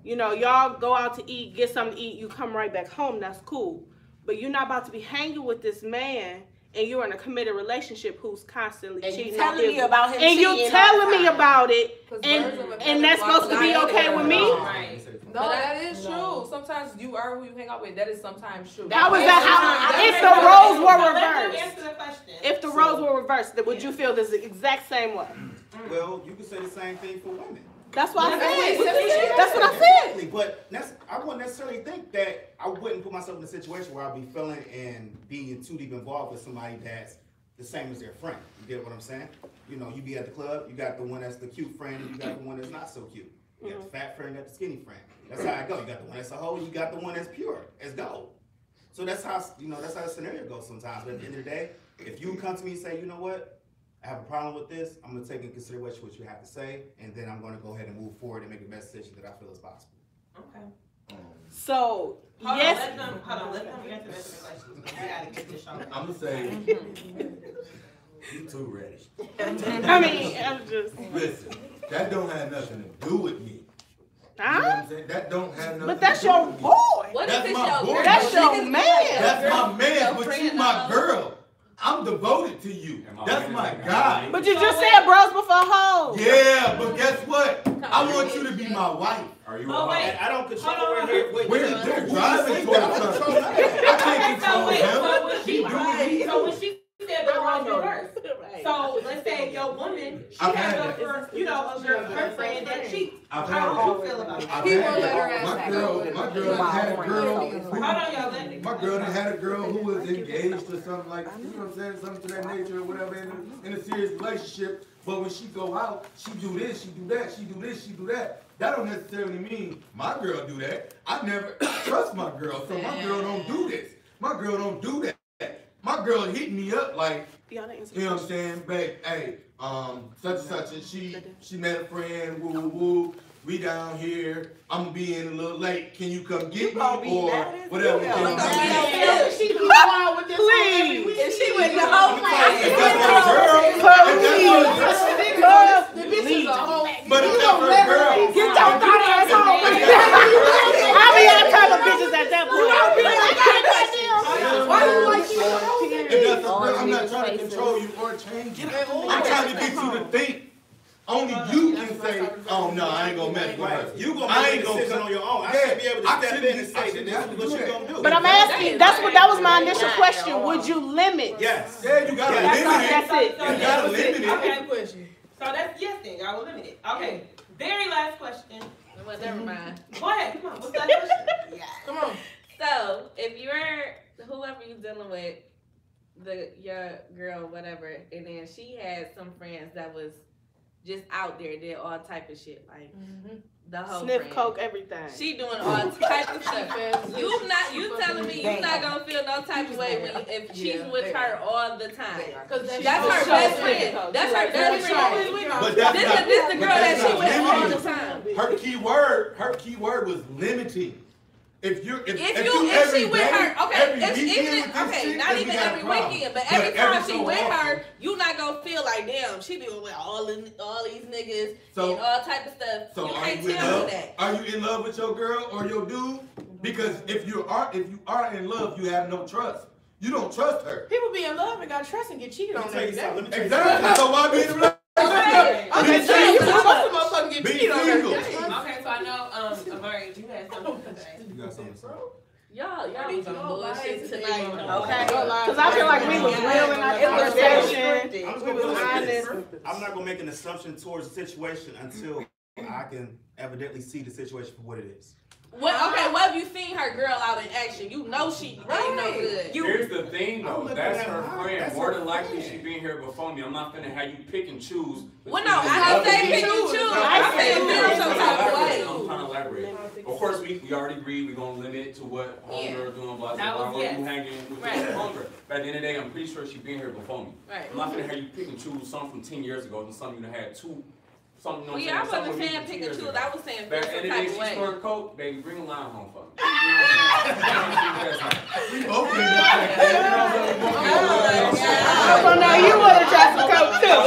Y'all go out to eat, get something to eat, you come right back home, that's cool. But you're not about to be hanging with this man, and you're in a committed relationship who's constantly cheating on telling me about him and you telling me about it, and that's supposed to be okay with me? No, that is true. Sometimes you are who you hang out with. That is sometimes true. How is that? If the roles were reversed, if the roles were reversed, would you feel this exact same way? Well, you can say the same thing for women. That's what I said. That's what I said. But I wouldn't necessarily think that I wouldn't put myself in a situation where I'd be feeling and being too deep involved with somebody that's the same as their friend. You get what I'm saying? You be at the club, you got the one that's the cute friend, and you got the one that's not so cute. You got the fat friend, you got the skinny friend. That's how it goes. You got the one that's a hoe, you got the one that's pure as gold. So that's how that's how the scenario goes sometimes. But at the end of the day, if you come to me and say, you know what? I have a problem with this. I'm going to take into consideration what you have to say, and then I'm going to go ahead and move forward and make the best decision that I feel is possible. Okay. So, Hold yes. on, let them answer the questions. We gotta get this show. I'm gonna say, you too ready. I mean, I'm just. Listen, that don't have nothing to do with me. Huh? You know what I'm saying? That don't have nothing But that's to do your with me. boy. What That's if it's my your boy. girl? That's your man. That's my man, but you my girl. I'm devoted to you. That's my guy. But you just said bros before hoes. Yeah, but guess what? I want you to be my wife. Are you Oh, wait. I don't control where They're driving toward each other. I can't control him. So when she said the roles reversed, so let's say your woman, she I've has had a her friend that cheats. I've How had do you feel about I've that? had my girl had a girl. Hold on, y'all. Let me. My girl had a girl who was engaged or something like, you know what I'm saying, something to that nature or whatever in a serious relationship. But when she go out, she do this, she do that, she do this, she do that. That don't necessarily mean my girl do that. I never trust my girl, so my girl don't do this. My girl don't do that. My girl hit me up like, you know what I'm saying, babe, hey, such and such, and she met a friend, woo woo woo. We down here. I'm gonna be in a little late. Can you come get me or whatever? She be wild with this. Please. And she went the whole If that's her girl, The bitch is a whole. but if that's her girl, Get your thought ass home. I be all type of bitches at that point. Why you like if that's her girl, I'm not trying to control you or change you. I'm trying to get you to think. Only you can say, oh no, I ain't gonna mess with her. You gonna make a decision on your own. I should be able to step in and say that this is what you're gonna do. But I'm asking, that was my initial question. Would you limit? Yes. Yeah, you gotta limit it. That's it. You gotta limit it. Okay, question. So that's yes then. I will limit it. Okay. Very last question. Well, never mind. Go ahead. Come on. What's that question? Come on. So, if you're whoever you're dealing with, your girl, whatever, and then she had some friends that was just out there, did all type of shit, like the whole Sniff friend. coke, everything. She doing all type of stuff. You telling me you not gonna feel no type of way if she's with her all the time? Cause that's her best friend. That's her best friend. But that's not, This the girl that she with all the limiting. time. Her key word was limiting. If she with her, okay, not even every weekend, but every time she with her, you not gonna feel like, damn, she be with all these niggas and all type of stuff. So you are can't you in tell love? me that. Are you in love with your girl or your dude? Because if you are in love, you have no trust. You don't trust her. People be in love and got trust and get cheated on every day. Exactly. So why be in a relationship? Okay, so you supposed to motherfucking get cheated on every day. Okay, so I know, Amari, you had something to say. You got something to say? Y'all was on bullshit tonight. Okay, cause I feel like we was real in our conversation. I'm just We gonna was honest. I'm not gonna make an assumption towards the situation until I can evidently see the situation for what it is. What have you seen her girl out in action? You know she ain't no good. Here's the thing though, looking that's at her her. friend. That's More her than likely friend. she been here before me. I'm not finna have you pick and choose. Well, no, I didn't say pick and choose. I said feel some type of way. I'm trying to elaborate. Of course, we already agreed we're gonna limit it to what homegirl doing, blah, That blah, was blah, yes. you hanging with Right. your homegirl. But at the end of the day, I'm pretty sure she been here before me. Right. I'm not finna have you pick and choose something from 10 years ago and something you done had two, something, you know Well, what yeah, I I'm saying? wasn't saying Something pick from and 2 choose. years ago. I was saying But feel at the some end of the type day, of she way. scored coke, baby, bring a line home for me. You know what I'm saying? So now you wanna try some coke too.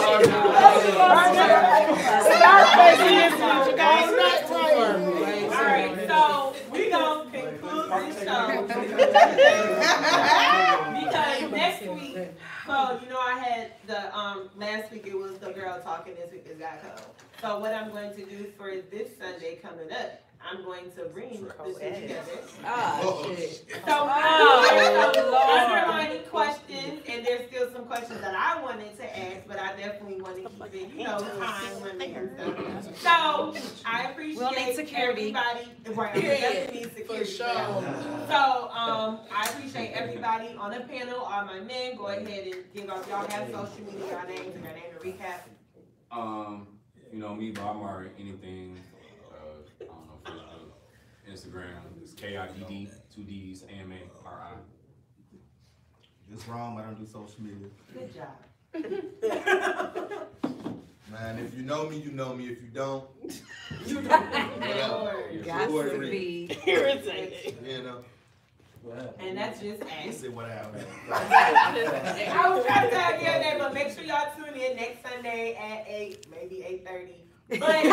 Start facing this one, you guys. Alright, so we gonna conclude this show. Because next week, so you know I had the, last week it was the girl talking, this week is guy code. So what I'm going to do for this Sunday coming up, I'm going to bring the two together. Oh, shit. So, underlining questions, and there's still some questions that I wanted to ask, but I definitely want to keep it, you know, time limit and stuff. So, I appreciate We'll need security. everybody. Right, we definitely need security. For sure. So, I appreciate everybody on the panel, all my men. Go ahead and give up. Y'all have social media, y'all names, and your name to recap. You know, me, Bob Murray, anything, I don't know, Facebook, Instagram, it's KIDD, 2 D's, AMARI. It's wrong, I don't do social media. Good job. Man, if you know me, you know me. If you don't, You Got to be irritated. you know. And that's just He ask. said what happened. I was trying to tell you that, but make sure y'all tune in next Sunday at 8, maybe 8:30. But and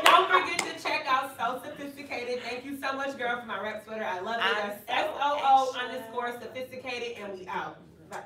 don't forget to check out So Sophisticated. Thank you so much, girl, for my rep sweater. I love it. That's SOO_sophisticated, and we out. Bye.